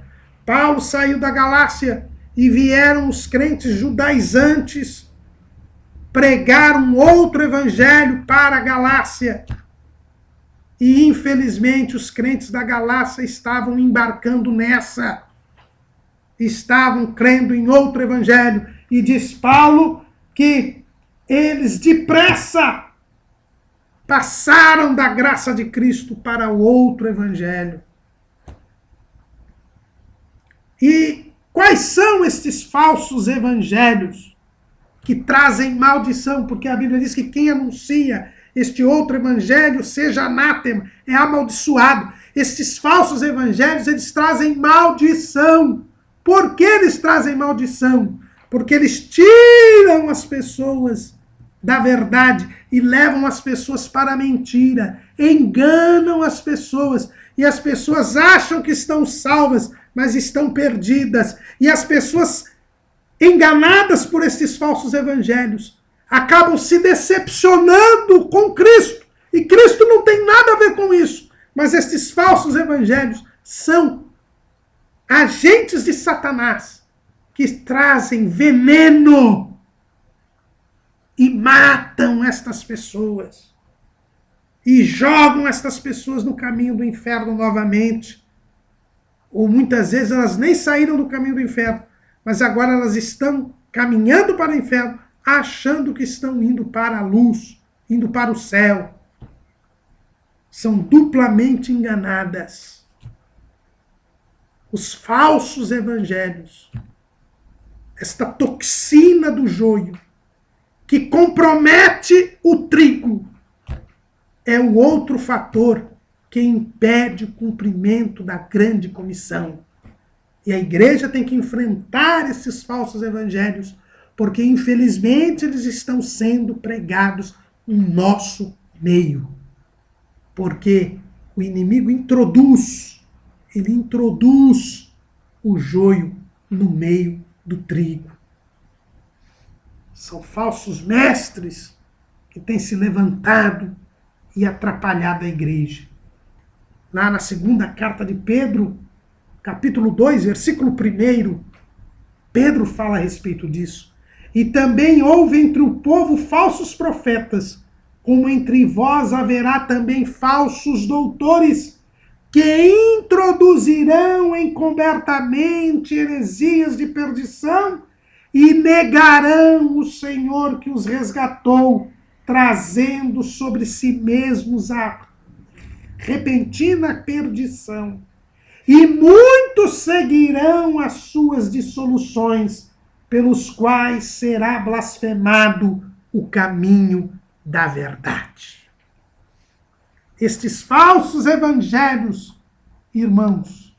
Paulo saiu da Galácia e vieram os crentes judaizantes pregar um outro evangelho para a Galácia. E infelizmente os crentes da Galácia estavam embarcando nessa. Estavam crendo em outro evangelho. E diz Paulo que eles depressa passaram da graça de Cristo para o outro evangelho. E quais são estes falsos evangelhos que trazem maldição? Porque a Bíblia diz que quem anuncia este outro evangelho seja anátema, é amaldiçoado. Estes falsos evangelhos, eles trazem maldição. Por que eles trazem maldição? Porque eles tiram as pessoas da verdade e levam as pessoas para a mentira, enganam as pessoas, e as pessoas acham que estão salvas, mas estão perdidas. E as pessoas, enganadas por esses falsos evangelhos, acabam se decepcionando com Cristo. E Cristo não tem nada a ver com isso. Mas esses falsos evangelhos são agentes de Satanás que trazem veneno e matam estas pessoas. E jogam estas pessoas no caminho do inferno novamente. Ou muitas vezes elas nem saíram do caminho do inferno, mas agora elas estão caminhando para o inferno, achando que estão indo para a luz, indo para o céu. São duplamente enganadas. Os falsos evangelhos, esta toxina do joio, que compromete o trigo, é o outro fator que impede o cumprimento da grande comissão. E a igreja tem que enfrentar esses falsos evangelhos, porque infelizmente eles estão sendo pregados no nosso meio. Porque o inimigo introduz o joio no meio do trigo. São falsos mestres que têm se levantado e atrapalhado a igreja. Lá na segunda carta de Pedro, capítulo 2, versículo 1, Pedro fala a respeito disso. E também houve entre o povo falsos profetas, como entre vós haverá também falsos doutores, que introduzirão encobertamente heresias de perdição e negarão o Senhor que os resgatou, trazendo sobre si mesmos a repentina perdição. E muitos seguirão as suas dissoluções, pelos quais será blasfemado o caminho da verdade. Estes falsos evangelhos, irmãos,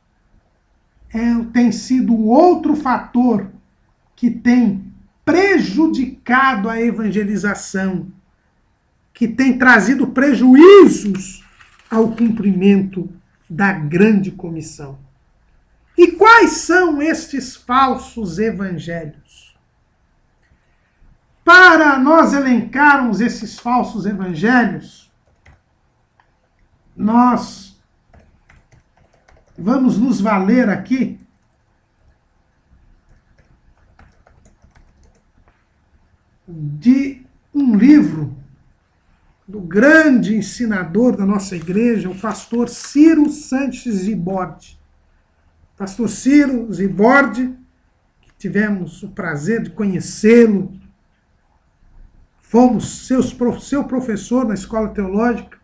tem sido outro fator que tem prejudicado a evangelização, que tem trazido prejuízos ao cumprimento da grande comissão. E quais são estes falsos evangelhos? Para nós elencarmos esses falsos evangelhos, nós vamos nos valer aqui de um livro do grande ensinador da nossa igreja, o pastor Ciro Sanches Zibordi. Pastor Ciro Zibordi, que tivemos o prazer de conhecê-lo, fomos seu professor na escola teológica,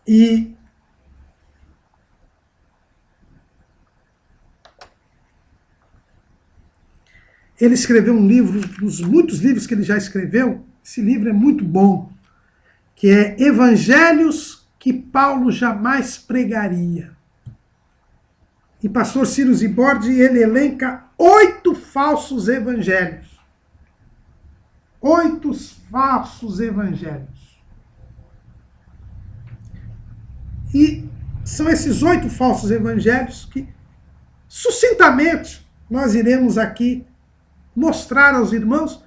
e ele escreveu um livro, dos muitos livros que ele já escreveu. Esse livro é muito bom, que é Evangelhos que Paulo jamais pregaria. E pastor Ciro Zibordi, ele elenca 8 falsos evangelhos. 8 falsos evangelhos. E são esses 8 falsos evangelhos que, sucintamente, nós iremos aqui mostrar aos irmãos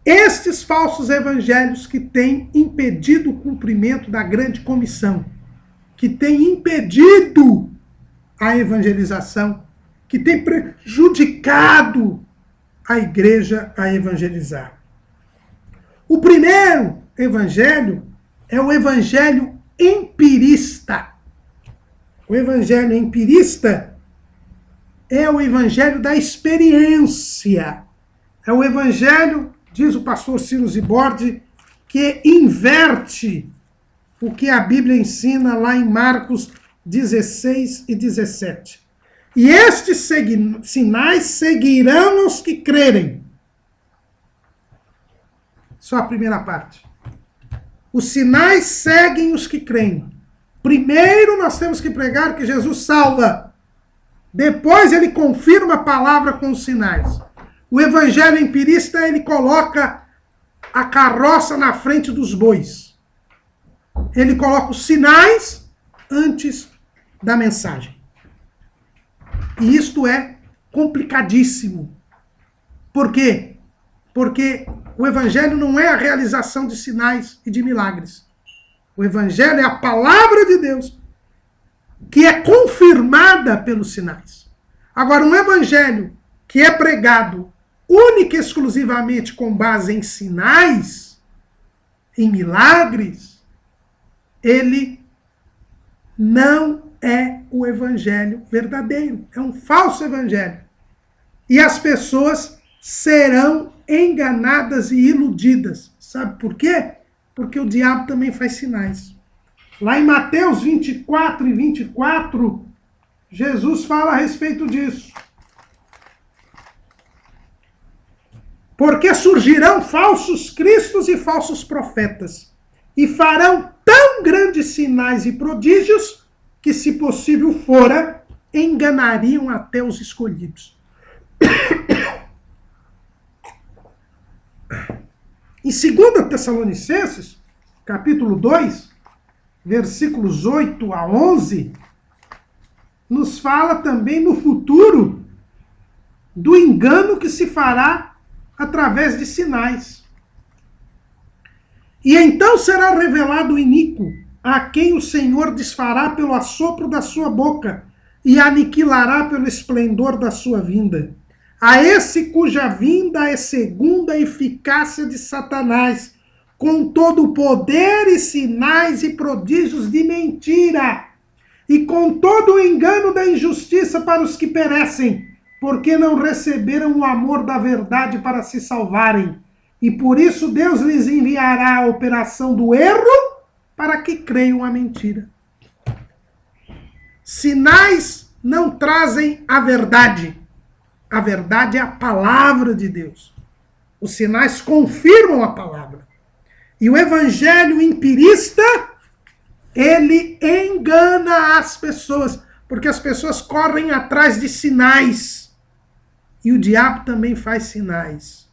estes falsos evangelhos que têm impedido o cumprimento da grande comissão, que têm impedido a evangelização, que têm prejudicado a igreja a evangelizar. O primeiro evangelho é o evangelho empirista. O evangelho empirista é o evangelho da experiência. É o evangelho, diz o pastor Ciro Zibordi, que inverte o que a Bíblia ensina lá em Marcos 16 e 17. E estes sinais seguirão os que crerem. Só a primeira parte. Os sinais seguem os que creem. Primeiro nós temos que pregar que Jesus salva. Depois ele confirma a palavra com os sinais. O evangelho empirista, ele coloca a carroça na frente dos bois. Ele coloca os sinais antes da mensagem. E isto é complicadíssimo. Por quê? Porque o evangelho não é a realização de sinais e de milagres. O evangelho é a palavra de Deus que é confirmada pelos sinais. Agora, um evangelho que é pregado única e exclusivamente com base em sinais, em milagres, ele não é o evangelho verdadeiro. É um falso evangelho. E as pessoas serão enganadas e iludidas. Sabe por quê? Porque o diabo também faz sinais. Lá em Mateus 24 e 24, Jesus fala a respeito disso. Porque surgirão falsos cristos e falsos profetas, e farão tão grandes sinais e prodígios que, se possível fora, enganariam até os escolhidos. Em 2 Tessalonicenses, capítulo 2, versículos 8 a 11, nos fala também no futuro do engano que se fará através de sinais. E então será revelado o iníquo, a quem o Senhor desfará pelo assopro da sua boca e aniquilará pelo esplendor da sua vinda. A esse cuja vinda é segundo a eficácia de Satanás, com todo o poder e sinais e prodígios de mentira, e com todo o engano da injustiça para os que perecem, porque não receberam o amor da verdade para se salvarem. E por isso Deus lhes enviará a operação do erro para que creiam a mentira. Sinais não trazem a verdade. A verdade é a palavra de Deus. Os sinais confirmam a palavra. E o evangelho empirista, ele engana as pessoas, porque as pessoas correm atrás de sinais. E o diabo também faz sinais.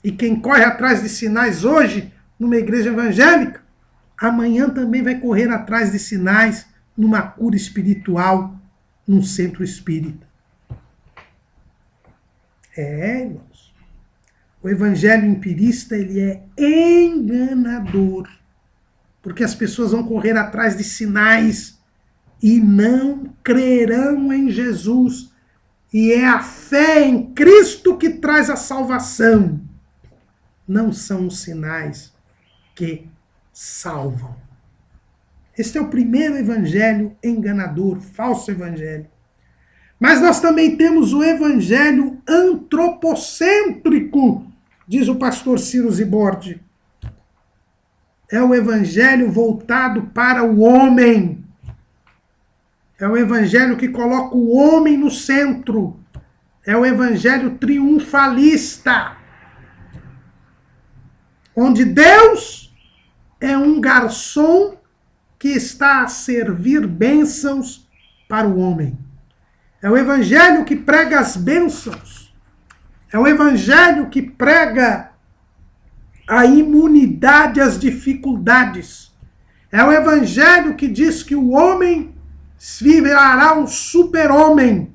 E quem corre atrás de sinais hoje, numa igreja evangélica, amanhã também vai correr atrás de sinais numa cura espiritual, num centro espírita. Irmãos. O evangelho empirista, ele é enganador. Porque as pessoas vão correr atrás de sinais e não crerão em Jesus. E é a fé em Cristo que traz a salvação. Não são os sinais que salvam. Este é o primeiro evangelho enganador, falso evangelho. Mas nós também temos o evangelho antropocêntrico, diz o pastor Ciro Zibordi. É o evangelho voltado para o homem. É o evangelho que coloca o homem no centro. É o evangelho triunfalista, onde Deus é um garçom que está a servir bênçãos para o homem. É o evangelho que prega as bênçãos. É o evangelho que prega a imunidade às dificuldades. É o evangelho que diz que o homem virará um super-homem.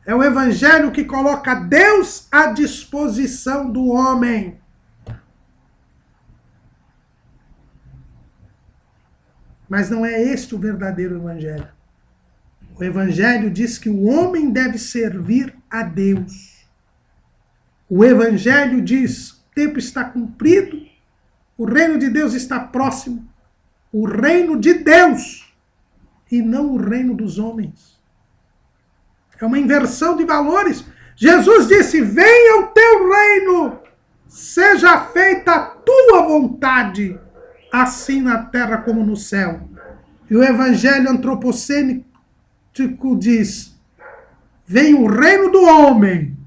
É o evangelho que coloca Deus à disposição do homem. Mas não é este o verdadeiro evangelho. O evangelho diz que o homem deve servir a Deus. O evangelho diz: o tempo está cumprido, o reino de Deus está próximo. O reino de Deus e não o reino dos homens. É uma inversão de valores. Jesus disse: venha o teu reino, seja feita a tua vontade, assim na terra como no céu. E o evangelho antropocênico diz: venha o reino do homem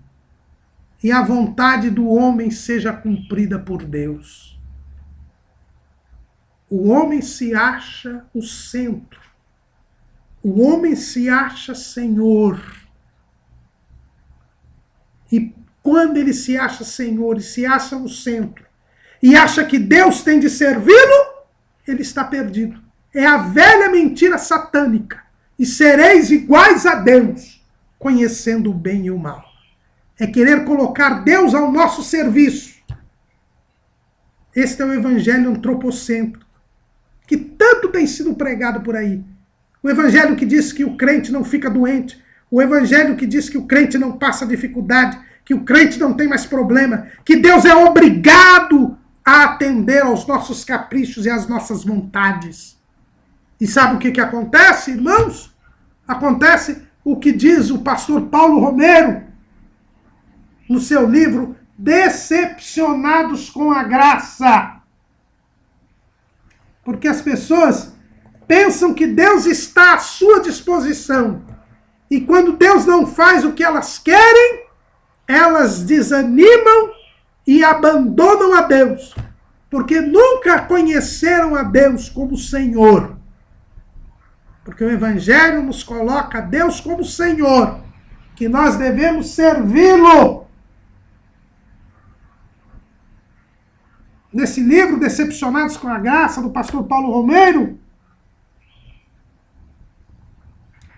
e a vontade do homem seja cumprida por Deus. O homem se acha o centro. O homem se acha Senhor. E quando ele se acha Senhor e se acha no centro, e acha que Deus tem de servi-lo, ele está perdido. É a velha mentira satânica. E sereis iguais a Deus, conhecendo o bem e o mal. É querer colocar Deus ao nosso serviço. Este é o evangelho antropocêntrico, que tanto tem sido pregado por aí. O evangelho que diz que o crente não fica doente. O evangelho que diz que o crente não passa dificuldade, que o crente não tem mais problema, que Deus é obrigado a atender aos nossos caprichos e às nossas vontades. E sabe o que acontece, irmãos? Acontece o que diz o pastor Paulo Romero no seu livro Decepcionados com a Graça. Porque as pessoas pensam que Deus está à sua disposição. E quando Deus não faz o que elas querem, elas desanimam e abandonam a Deus. Porque nunca conheceram a Deus como Senhor. Porque o evangelho nos coloca a Deus como Senhor, que nós devemos servi-lo. Nesse livro, Decepcionados com a Graça, do pastor Paulo Romero,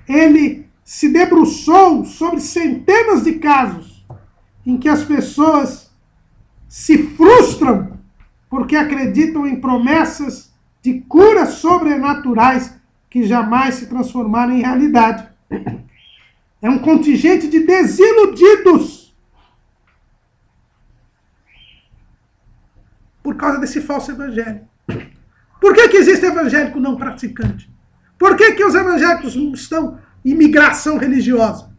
ele se debruçou sobre centenas de casos em que as pessoas se frustram porque acreditam em promessas de curas sobrenaturais que jamais se transformaram em realidade. É um contingente de desiludidos por causa desse falso evangelho. Por que existe evangélico não praticante? Por que os evangélicos estão em migração religiosa?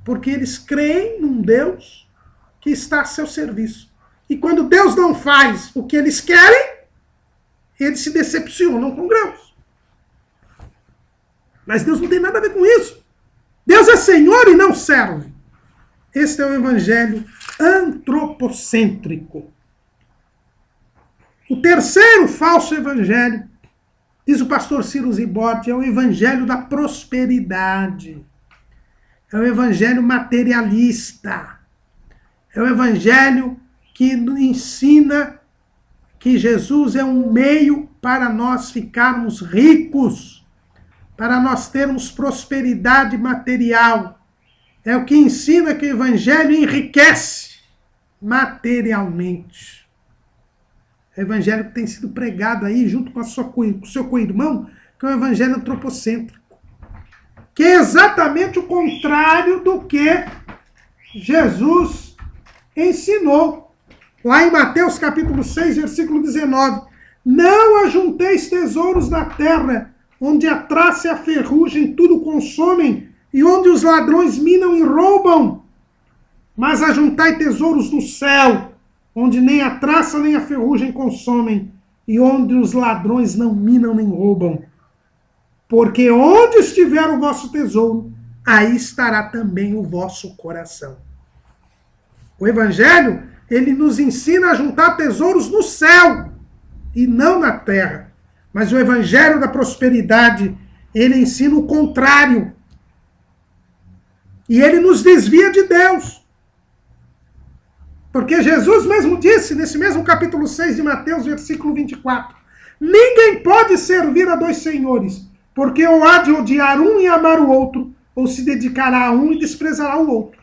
Porque eles creem num Deus que está a seu serviço. E quando Deus não faz o que eles querem, eles se decepcionam com Deus. Mas Deus não tem nada a ver com isso. Deus é Senhor e não serve. Este é o evangelho antropocêntrico. O terceiro falso evangelho, diz o pastor Ciro Zibordi, é o evangelho da prosperidade. É o evangelho materialista. É o evangelho que ensina que Jesus é um meio para nós ficarmos ricos, para nós termos prosperidade material. É o que ensina que o evangelho enriquece materialmente. É o evangelho que tem sido pregado aí junto com o seu co-irmão, que é o evangelho antropocêntrico. Que é exatamente o contrário do que Jesus ensinou. Lá em Mateus capítulo 6, versículo 19. Não ajunteis tesouros na terra, onde a traça e a ferrugem tudo consomem, e onde os ladrões minam e roubam. Mas ajuntai tesouros no céu, onde nem a traça nem a ferrugem consomem, e onde os ladrões não minam nem roubam. Porque onde estiver o vosso tesouro, aí estará também o vosso coração. O evangelho, ele nos ensina a juntar tesouros no céu, e não na terra. Mas o evangelho da prosperidade, ele ensina o contrário. E ele nos desvia de Deus. Porque Jesus mesmo disse, nesse mesmo capítulo 6 de Mateus, versículo 24, ninguém pode servir a dois senhores, porque ou há de odiar um e amar o outro, ou se dedicará a um e desprezará o outro.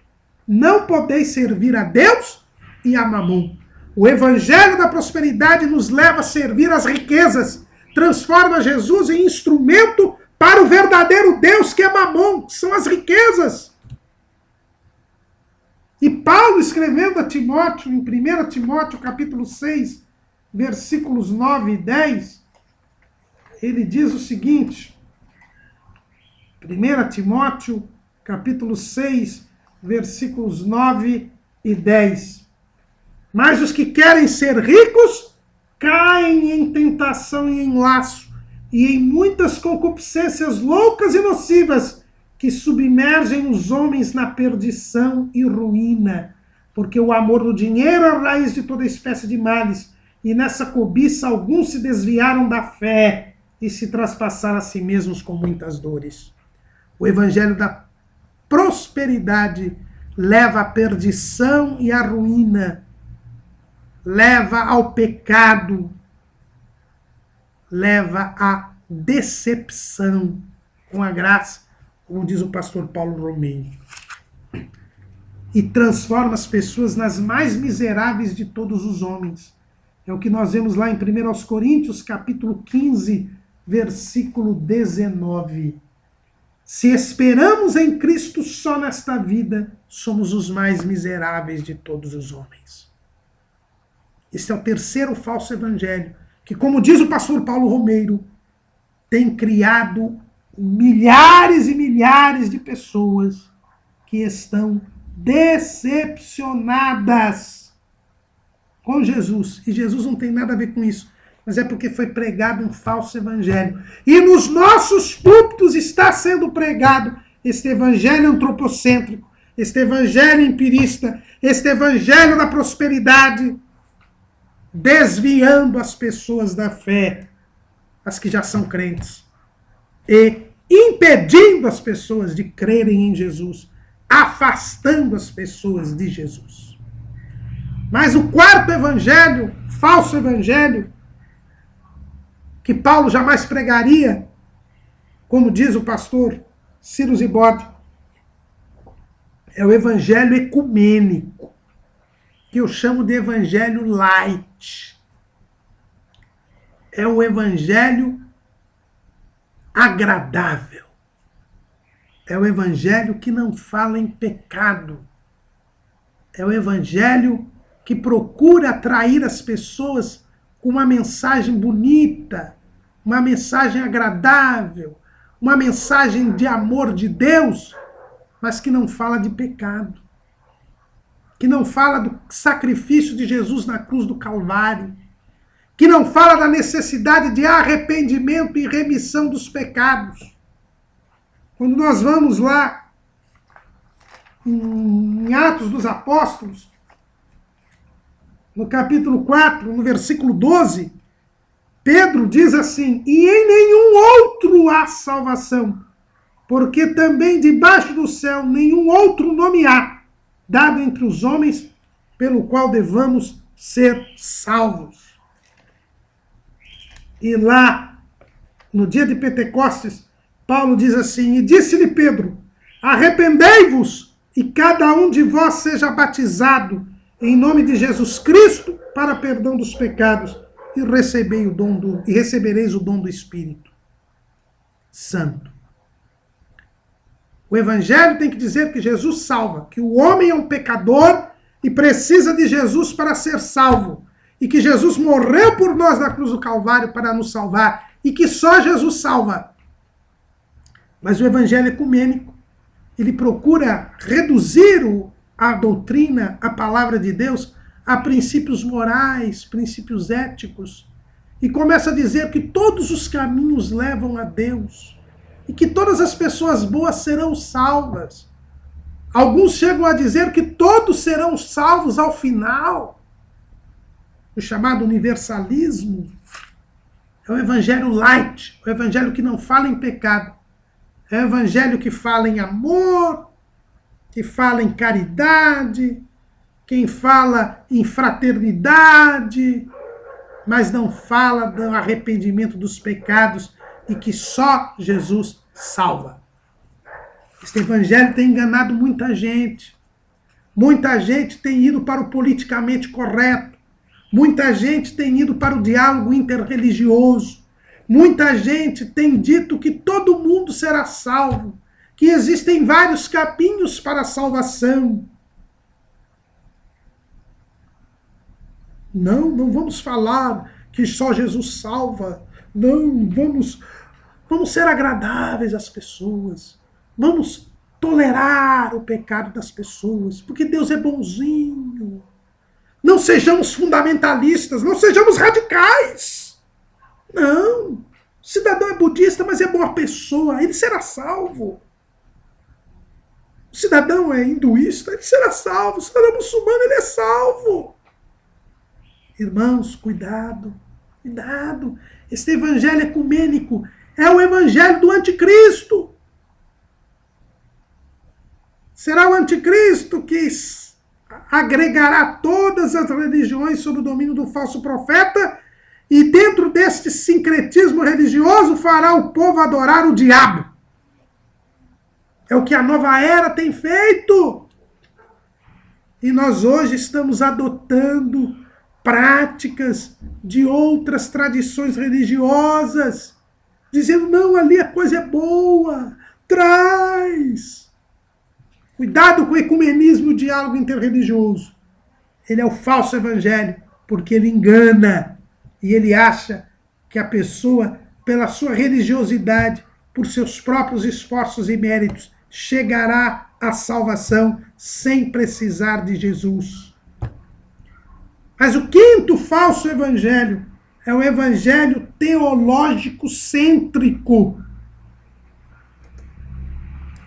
Não podeis servir a Deus e a Mamon. O evangelho da prosperidade nos leva a servir as riquezas, transforma Jesus em instrumento para o verdadeiro Deus, que é Mamon, que são as riquezas. E Paulo, escrevendo a Timóteo, em 1 Timóteo, capítulo 6, versículos 9 e 10, ele diz o seguinte, 1 Timóteo, capítulo 6, versículos 9 e 10. Mas os que querem ser ricos caem em tentação e em laço, e em muitas concupiscências loucas e nocivas, que submergem os homens na perdição e ruína, porque o amor do dinheiro é a raiz de toda espécie de males, e nessa cobiça alguns se desviaram da fé e se traspassaram a si mesmos com muitas dores. O evangelho da prosperidade leva à perdição e à ruína, leva ao pecado, leva à decepção com a graça, como diz o pastor Paulo Romeiro, e transforma as pessoas nas mais miseráveis de todos os homens. É o que nós vemos lá em 1 Coríntios, capítulo 15, versículo 19. Se esperamos em Cristo só nesta vida, somos os mais miseráveis de todos os homens. Esse é o terceiro falso evangelho, que, como diz o pastor Paulo Romeiro, tem criado milhares e milhares de pessoas que estão decepcionadas com Jesus. E Jesus não tem nada a ver com isso, mas é porque foi pregado um falso evangelho. E nos nossos púlpitos está sendo pregado este evangelho antropocêntrico, este evangelho empirista, este evangelho da prosperidade, desviando as pessoas da fé, as que já são crentes, e impedindo as pessoas de crerem em Jesus, afastando as pessoas de Jesus. Mas o quarto evangelho, falso evangelho, que Paulo jamais pregaria, como diz o pastor Ciro Zibode, é o evangelho ecumênico, que eu chamo de evangelho light. É o evangelho agradável. É o evangelho que não fala em pecado. É o evangelho que procura atrair as pessoas com uma mensagem bonita, uma mensagem agradável, uma mensagem de amor de Deus, mas que não fala de pecado, que não fala do sacrifício de Jesus na cruz do Calvário, que não fala da necessidade de arrependimento e remissão dos pecados. Quando nós vamos lá em Atos dos Apóstolos, no capítulo 4, no versículo 12, Pedro diz assim: e em nenhum outro há salvação, porque também debaixo do céu nenhum outro nome há, dado entre os homens, pelo qual devamos ser salvos. E lá, no dia de Pentecostes, Paulo diz assim: e disse-lhe Pedro, arrependei-vos, e cada um de vós seja batizado em nome de Jesus Cristo para perdão dos pecados, e recebereis o dom do Espírito Santo. O Evangelho tem que dizer que Jesus salva, que o homem é um pecador e precisa de Jesus para ser salvo, e que Jesus morreu por nós na cruz do Calvário para nos salvar, e que só Jesus salva. Mas o Evangelho ecumênico, ele procura reduzir a doutrina, a palavra de Deus, a princípios morais, princípios éticos, e começa a dizer que todos os caminhos levam a Deus, e que todas as pessoas boas serão salvas. Alguns chegam a dizer que todos serão salvos ao final. O chamado universalismo é o evangelho light, o evangelho que não fala em pecado. É o evangelho que fala em amor, que fala em caridade, quem fala em fraternidade, mas não fala do arrependimento dos pecados e que só Jesus salva. Este evangelho tem enganado muita gente. Muita gente tem ido para o politicamente correto. Muita gente tem ido para o diálogo interreligioso. Muita gente tem dito que todo mundo será salvo, que existem vários caminhos para a salvação. Não vamos falar que só Jesus salva. Não, vamos ser agradáveis às pessoas. Vamos tolerar o pecado das pessoas, porque Deus é bonzinho. Não sejamos fundamentalistas, não sejamos radicais. Não. O cidadão é budista, mas é boa pessoa, ele será salvo. O cidadão é hinduísta, ele será salvo. O cidadão muçulmano, ele é salvo. Irmãos, cuidado, cuidado. Este evangelho ecumênico é o evangelho do anticristo. Será o anticristo que agregará todas as religiões sob o domínio do falso profeta e dentro deste sincretismo religioso fará o povo adorar o diabo. É o que a nova era tem feito. E nós hoje estamos adotando práticas de outras tradições religiosas, dizendo, não, ali a coisa é boa, traz. Cuidado com o ecumenismo e o diálogo interreligioso. Ele é o falso evangelho, porque ele engana e ele acha que a pessoa, pela sua religiosidade, por seus próprios esforços e méritos, chegará à salvação sem precisar de Jesus. Mas o quinto falso evangelho é o evangelho teológico cêntrico.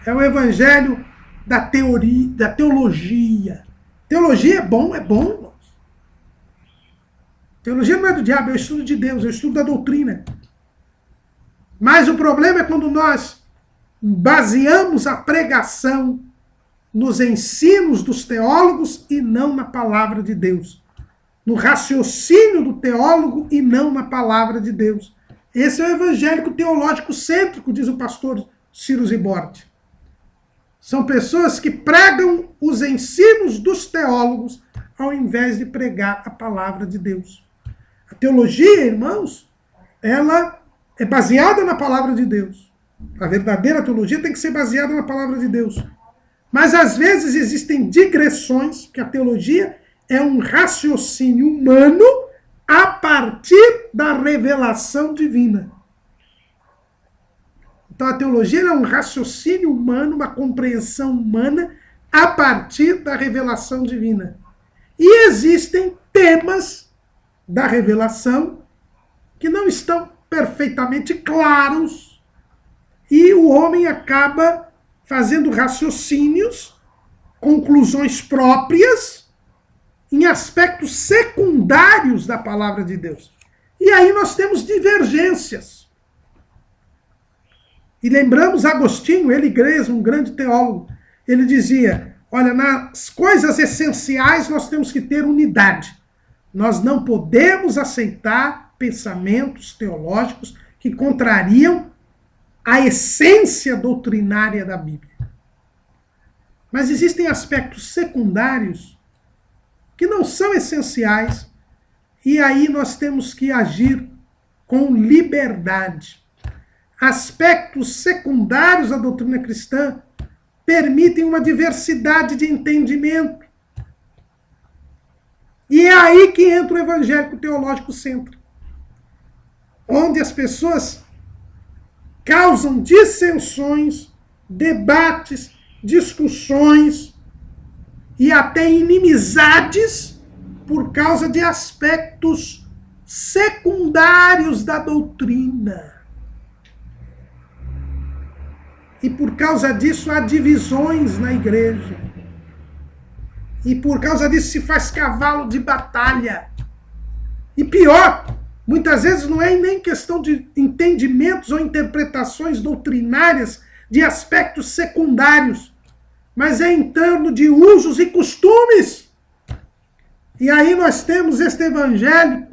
É o evangelho da teoria, da teologia. Teologia é bom, irmãos. Teologia não é do diabo, é o estudo de Deus, é o estudo da doutrina. Mas o problema é quando nós baseamos a pregação nos ensinos dos teólogos e não na palavra de Deus. No raciocínio do teólogo e não na palavra de Deus. Esse é o evangélico teológico cêntrico, diz o pastor Ciro Zibordi. São pessoas que pregam os ensinos dos teólogos ao invés de pregar a palavra de Deus. A teologia, irmãos, ela é baseada na palavra de Deus. A verdadeira teologia tem que ser baseada na palavra de Deus. Mas às vezes existem digressões, que a teologia é um raciocínio humano a partir da revelação divina. Então a teologia é um raciocínio humano, uma compreensão humana a partir da revelação divina. E existem temas da revelação que não estão perfeitamente claros e o homem acaba fazendo raciocínios, conclusões próprias em aspectos secundários da palavra de Deus. E aí nós temos divergências. E lembramos Agostinho, ele igreja, um grande teólogo, ele dizia, olha, nas coisas essenciais nós temos que ter unidade. Nós não podemos aceitar pensamentos teológicos que contrariam a essência doutrinária da Bíblia. Mas existem aspectos secundários que não são essenciais, e aí nós temos que agir com liberdade. Aspectos secundários da doutrina cristã permitem uma diversidade de entendimento. E é aí que entra o evangélico teológico cêntrico, onde as pessoas causam dissensões, debates, discussões e até inimizades por causa de aspectos secundários da doutrina. E por causa disso há divisões na igreja. E por causa disso se faz cavalo de batalha. E pior, muitas vezes não é nem questão de entendimentos ou interpretações doutrinárias de aspectos secundários, mas é em torno de usos e costumes. E aí nós temos este evangelho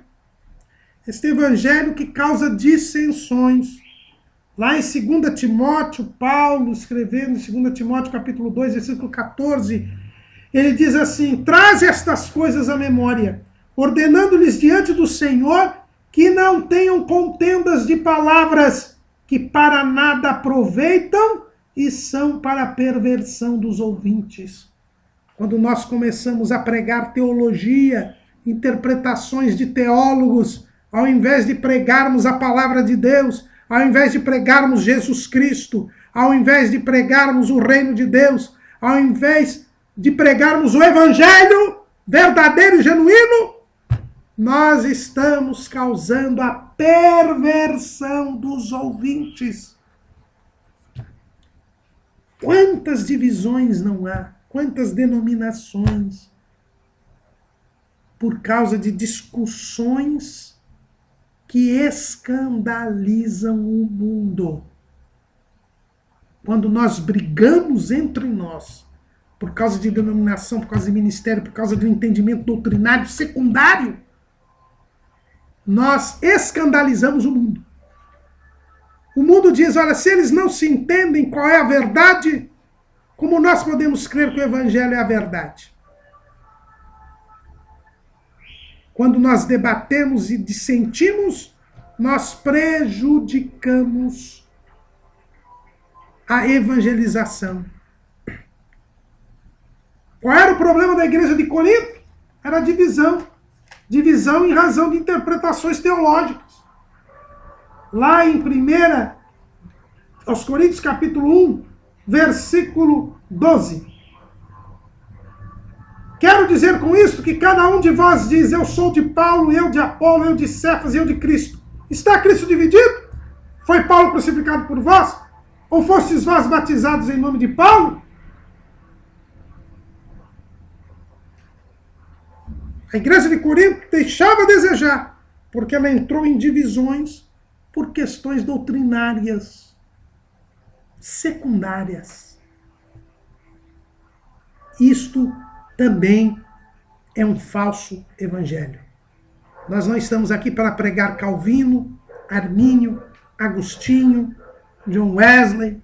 que causa dissensões. Lá em 2 Timóteo, Paulo escrevendo em 2 Timóteo capítulo 2, versículo 14, ele diz assim, traz estas coisas à memória, ordenando-lhes diante do Senhor que não tenham contendas de palavras que para nada aproveitam e são para a perversão dos ouvintes. Quando nós começamos a pregar teologia, interpretações de teólogos, ao invés de pregarmos a palavra de Deus, ao invés de pregarmos Jesus Cristo, ao invés de pregarmos o reino de Deus, ao invés de pregarmos o evangelho verdadeiro e genuíno, nós estamos causando a perversão dos ouvintes. Quantas divisões não há? Quantas denominações? Por causa de discussões que escandalizam o mundo. Quando nós brigamos entre nós, por causa de denominação, por causa de ministério, por causa de um entendimento doutrinário secundário, nós escandalizamos o mundo. O mundo diz, olha, se eles não se entendem qual é a verdade, como nós podemos crer que o evangelho é a verdade? Quando nós debatemos e dissentimos, nós prejudicamos a evangelização. Qual era o problema da igreja de Corinto? Era a divisão. Divisão em razão de interpretações teológicas. Lá em 1 aos Coríntios, capítulo 1, versículo 12. Quero dizer com isso que cada um de vós diz, eu sou de Paulo, eu de Apolo, eu de Cefas e eu de Cristo. Está Cristo dividido? Foi Paulo crucificado por vós? Ou fostes vós batizados em nome de Paulo? A igreja de Corinto deixava a desejar, porque ela entrou em divisões por questões doutrinárias, secundárias. Isto também é um falso evangelho. Nós não estamos aqui para pregar Calvino, Armínio, Agostinho, John Wesley,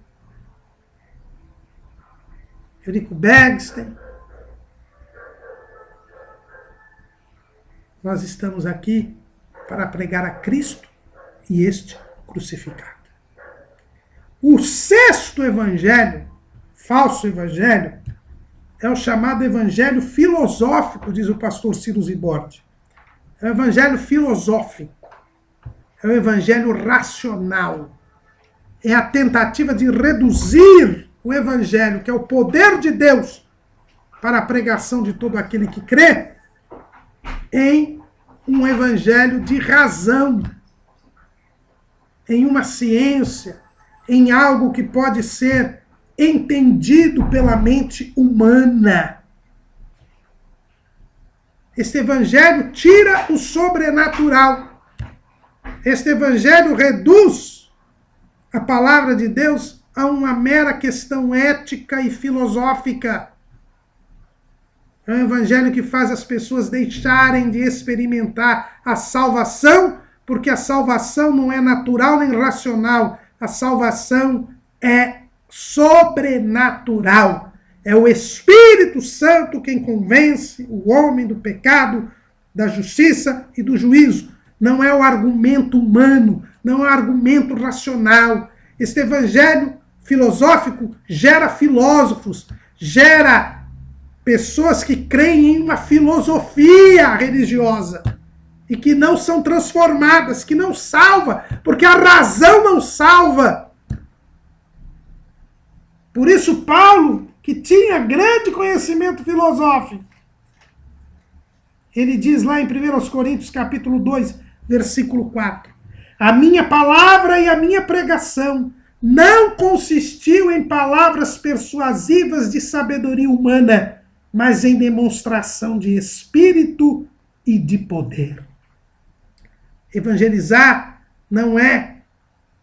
Eurico Bergsten. Nós estamos aqui para pregar a Cristo e este crucificado. O sexto evangelho, falso evangelho, é o chamado evangelho filosófico, diz o pastor Ciro Zibordi. É o evangelho filosófico. É o evangelho racional. É a tentativa de reduzir o evangelho, que é o poder de Deus, para a pregação de todo aquele que crê, em um evangelho de razão, em uma ciência, em algo que pode ser entendido pela mente humana. Este evangelho tira o sobrenatural. Este evangelho reduz a palavra de Deus a uma mera questão ética e filosófica. É um evangelho que faz as pessoas deixarem de experimentar a salvação, porque a salvação não é natural nem racional. A salvação é sobrenatural. É o Espírito Santo quem convence o homem do pecado, da justiça e do juízo. Não é o argumento humano, não é o argumento racional. Este evangelho filosófico gera filósofos, gera pessoas que creem em uma filosofia religiosa e que não são transformadas, que não salva, porque a razão não salva. Por isso Paulo, que tinha grande conhecimento filosófico, ele diz lá em 1 Coríntios capítulo 2, versículo 4, a minha palavra e a minha pregação não consistiu em palavras persuasivas de sabedoria humana, mas em demonstração de espírito e de poder. Evangelizar não é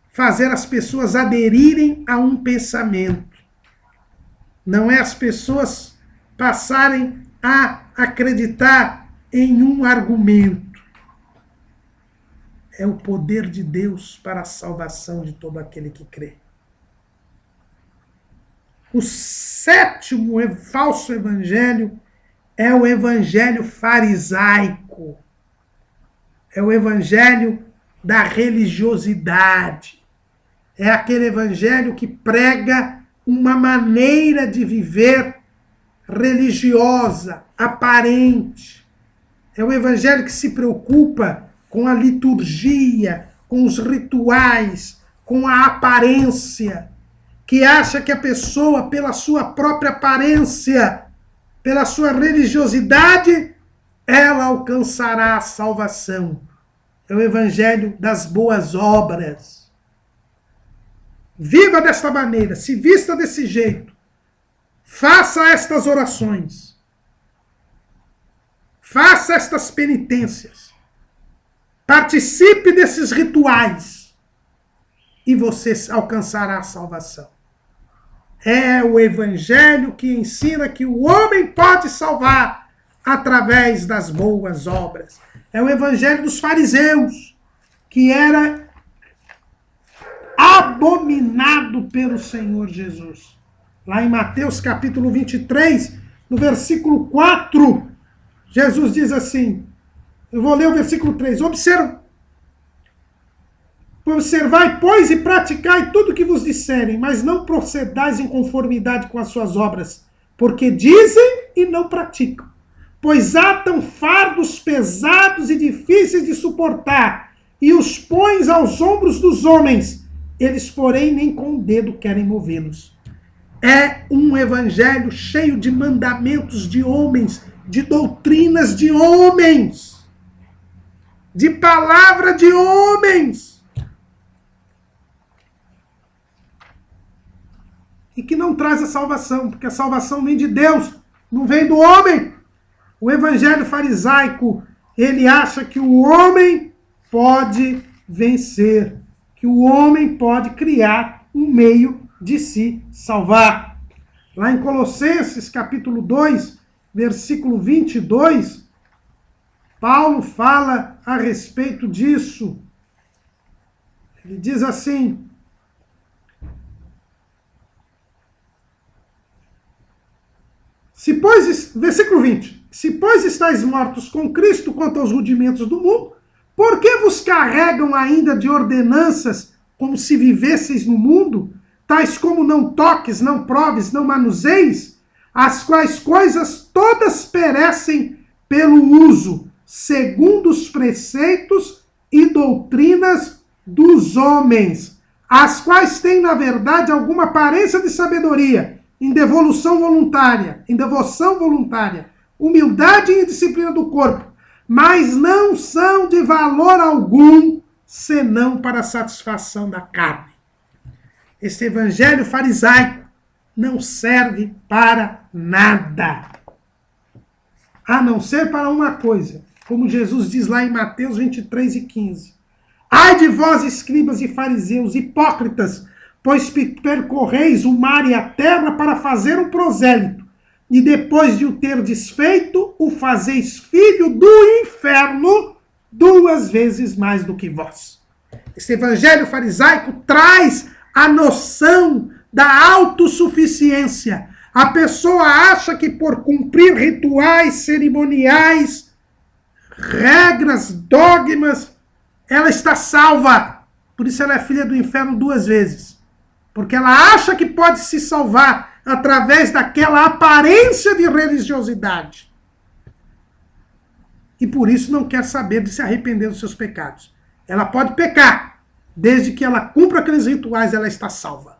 fazer as pessoas aderirem a um pensamento. Não é as pessoas passarem a acreditar em um argumento. É o poder de Deus para a salvação de todo aquele que crê. O sétimo falso evangelho é o evangelho farisaico. É o evangelho da religiosidade. É aquele evangelho que prega uma maneira de viver religiosa, aparente. É o evangelho que se preocupa com a liturgia, com os rituais, com a aparência, que acha que a pessoa, pela sua própria aparência, pela sua religiosidade, ela alcançará a salvação. É o evangelho das boas obras. Viva desta maneira, se vista desse jeito. Faça estas orações. Faça estas penitências. Participe desses rituais. E você alcançará a salvação. É o evangelho que ensina que o homem pode salvar através das boas obras. É o evangelho dos fariseus, que era abominado pelo Senhor Jesus. Lá em Mateus capítulo 23, no versículo 4, Jesus diz assim, eu vou ler o versículo 3, observai, pois, e praticai tudo o que vos disserem, mas não procedais em conformidade com as suas obras, porque dizem e não praticam. Pois atam fardos pesados e difíceis de suportar, e os pões aos ombros dos homens, eles, porém, nem com o dedo querem movê-los. É um evangelho cheio de mandamentos de homens, de doutrinas de homens, de palavra de homens, e que não traz a salvação, porque a salvação vem de Deus, não vem do homem. O evangelho farisaico, ele acha que o homem pode vencer, que o homem pode criar um meio de se salvar. Lá em Colossenses, capítulo 2, versículo 22, Paulo fala a respeito disso. Ele diz assim, versículo 20, se pois estáis mortos com Cristo quanto aos rudimentos do mundo, por que vos carregam ainda de ordenanças como se vivesseis no mundo, tais como não toques, não proves, não manuseis, as quais coisas todas perecem pelo uso, segundo os preceitos e doutrinas dos homens, as quais têm, na verdade, alguma aparência de sabedoria, em devoção voluntária, humildade e disciplina do corpo, mas não são de valor algum, senão para a satisfação da carne. Esse evangelho farisaico não serve para nada, a não ser para uma coisa, como Jesus diz lá em Mateus 23 e 15. Ai de vós, escribas e fariseus, hipócritas, pois percorreis o mar e a terra para fazer um prosélito, e depois de o ter desfeito, o fazeis filho do inferno 2 vezes mais do que vós. Esse evangelho farisaico traz a noção da autossuficiência. A pessoa acha que por cumprir rituais, cerimoniais, regras, dogmas, ela está salva. Por isso ela é filha do inferno 2 vezes. Porque ela acha que pode se salvar através daquela aparência de religiosidade. E por isso não quer saber de se arrepender dos seus pecados. Ela pode pecar, desde que ela cumpra aqueles rituais, ela está salva.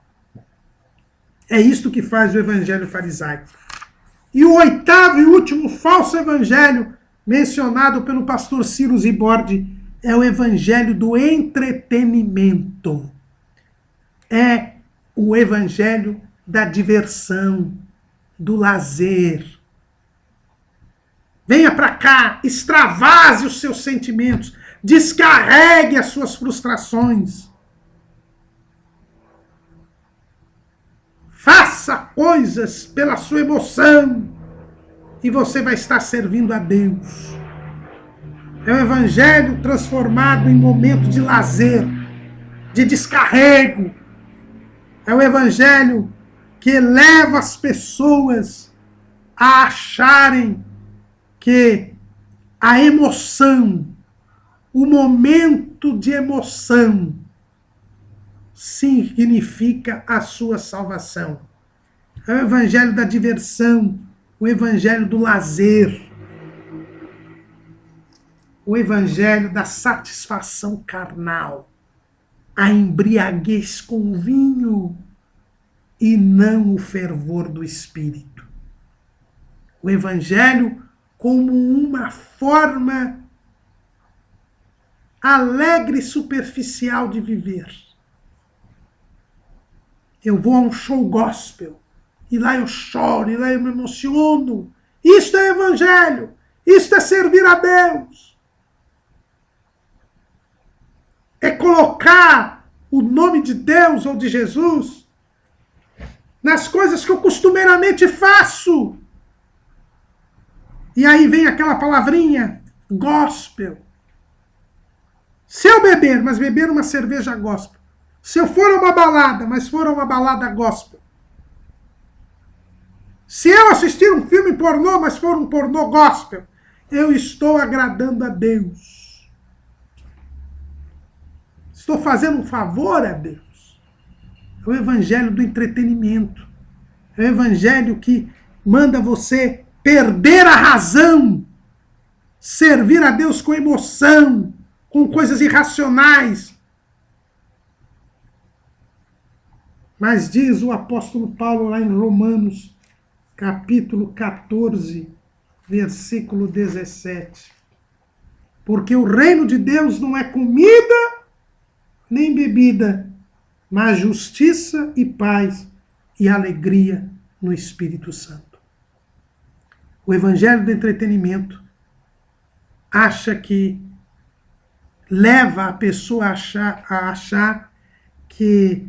É isto que faz o evangelho farisaico. E o 8º e último falso evangelho, mencionado pelo pastor Ciro Zibordi, é o evangelho do entretenimento. É o evangelho da diversão, do lazer. Venha para cá, extravase os seus sentimentos, descarregue as suas frustrações. Faça coisas pela sua emoção e você vai estar servindo a Deus. É o evangelho transformado em momento de lazer, de descarrego. É o evangelho que leva as pessoas a acharem que a emoção o momento de emoção significa a sua salvação. É o evangelho da diversão, o evangelho do lazer, o evangelho da satisfação carnal, a embriaguez com vinho e não o fervor do espírito. O evangelho como uma forma alegre e superficial de viver. Eu vou a um show gospel, e lá eu choro, e lá eu me emociono. Isto é evangelho, isto é servir a Deus. É colocar o nome de Deus ou de Jesus nas coisas que eu costumeiramente faço. E aí vem aquela palavrinha, gospel. Se eu beber, mas beber uma cerveja gospel. Se eu for a uma balada, mas for a uma balada gospel. Se eu assistir um filme pornô, mas for um pornô gospel, eu estou agradando a Deus. Estou fazendo um favor a Deus. É o evangelho do entretenimento. É o evangelho que manda você perder a razão, servir a Deus com emoção, com coisas irracionais. Mas diz o apóstolo Paulo lá em Romanos, capítulo 14, versículo 17. Porque o reino de Deus não é comida nem bebida, mas justiça e paz e alegria no Espírito Santo. O evangelho do entretenimento acha que leva a pessoa a achar que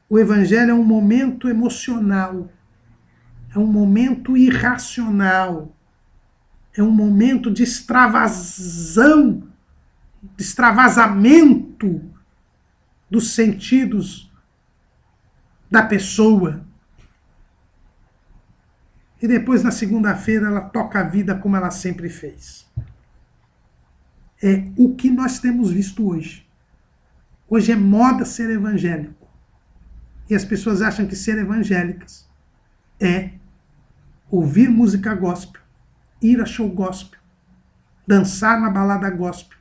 o evangelho é um momento emocional, é um momento irracional, é um momento de extravasamento dos sentidos da pessoa. E depois, na segunda-feira, ela toca a vida como ela sempre fez. É o que nós temos visto hoje. Hoje é moda ser evangélico. E as pessoas acham que ser evangélicas é ouvir música gospel, ir a show gospel, dançar na balada gospel,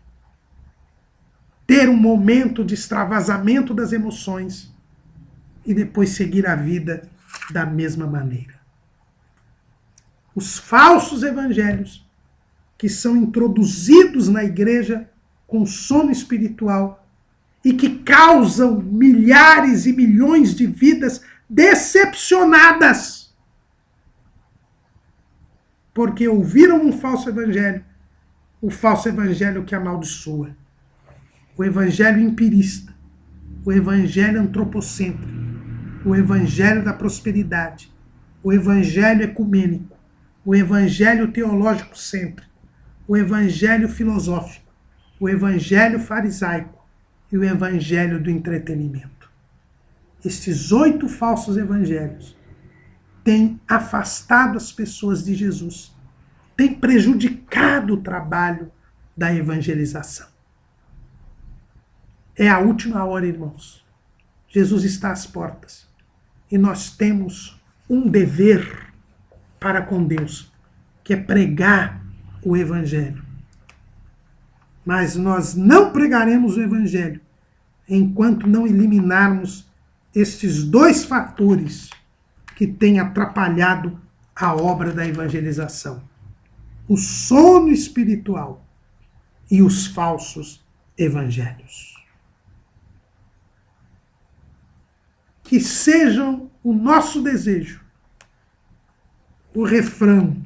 ter um momento de extravasamento das emoções e depois seguir a vida da mesma maneira. Os falsos evangelhos que são introduzidos na igreja com sono espiritual e que causam milhares e milhões de vidas decepcionadas porque ouviram um falso evangelho, o falso evangelho que amaldiçoa, o evangelho empirista, o evangelho antropocêntrico, o evangelho da prosperidade, o evangelho ecumênico, o evangelho teológico cêntrico, o evangelho filosófico, o evangelho farisaico e o evangelho do entretenimento. Estes 8 falsos evangelhos têm afastado as pessoas de Jesus, têm prejudicado o trabalho da evangelização. É a última hora, irmãos. Jesus está às portas e nós temos um dever para com Deus, que é pregar o evangelho. Mas nós não pregaremos o evangelho enquanto não eliminarmos estes 2 fatores que têm atrapalhado a obra da evangelização: o sono espiritual e os falsos evangelhos. Que sejam o nosso desejo, o refrão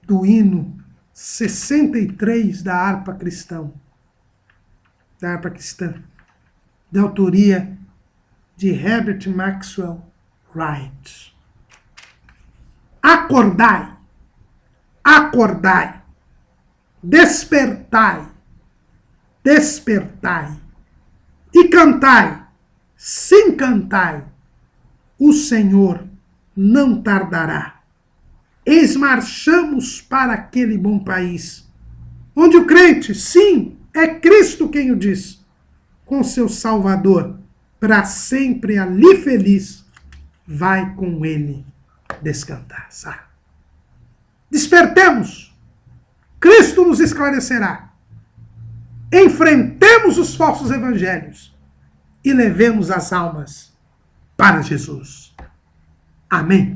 do hino 63 da harpa cristã, da autoria de Herbert Maxwell Wright. Acordai, acordai, despertai, despertai, e cantai, sim cantai, o Senhor não tardará. Eis marchamos para aquele bom país, onde o crente, sim, é Cristo quem o diz, com seu Salvador, para sempre ali feliz, vai com ele descansar. Despertemos, Cristo nos esclarecerá. Enfrentemos os falsos evangelhos e levemos as almas para Jesus. Amém.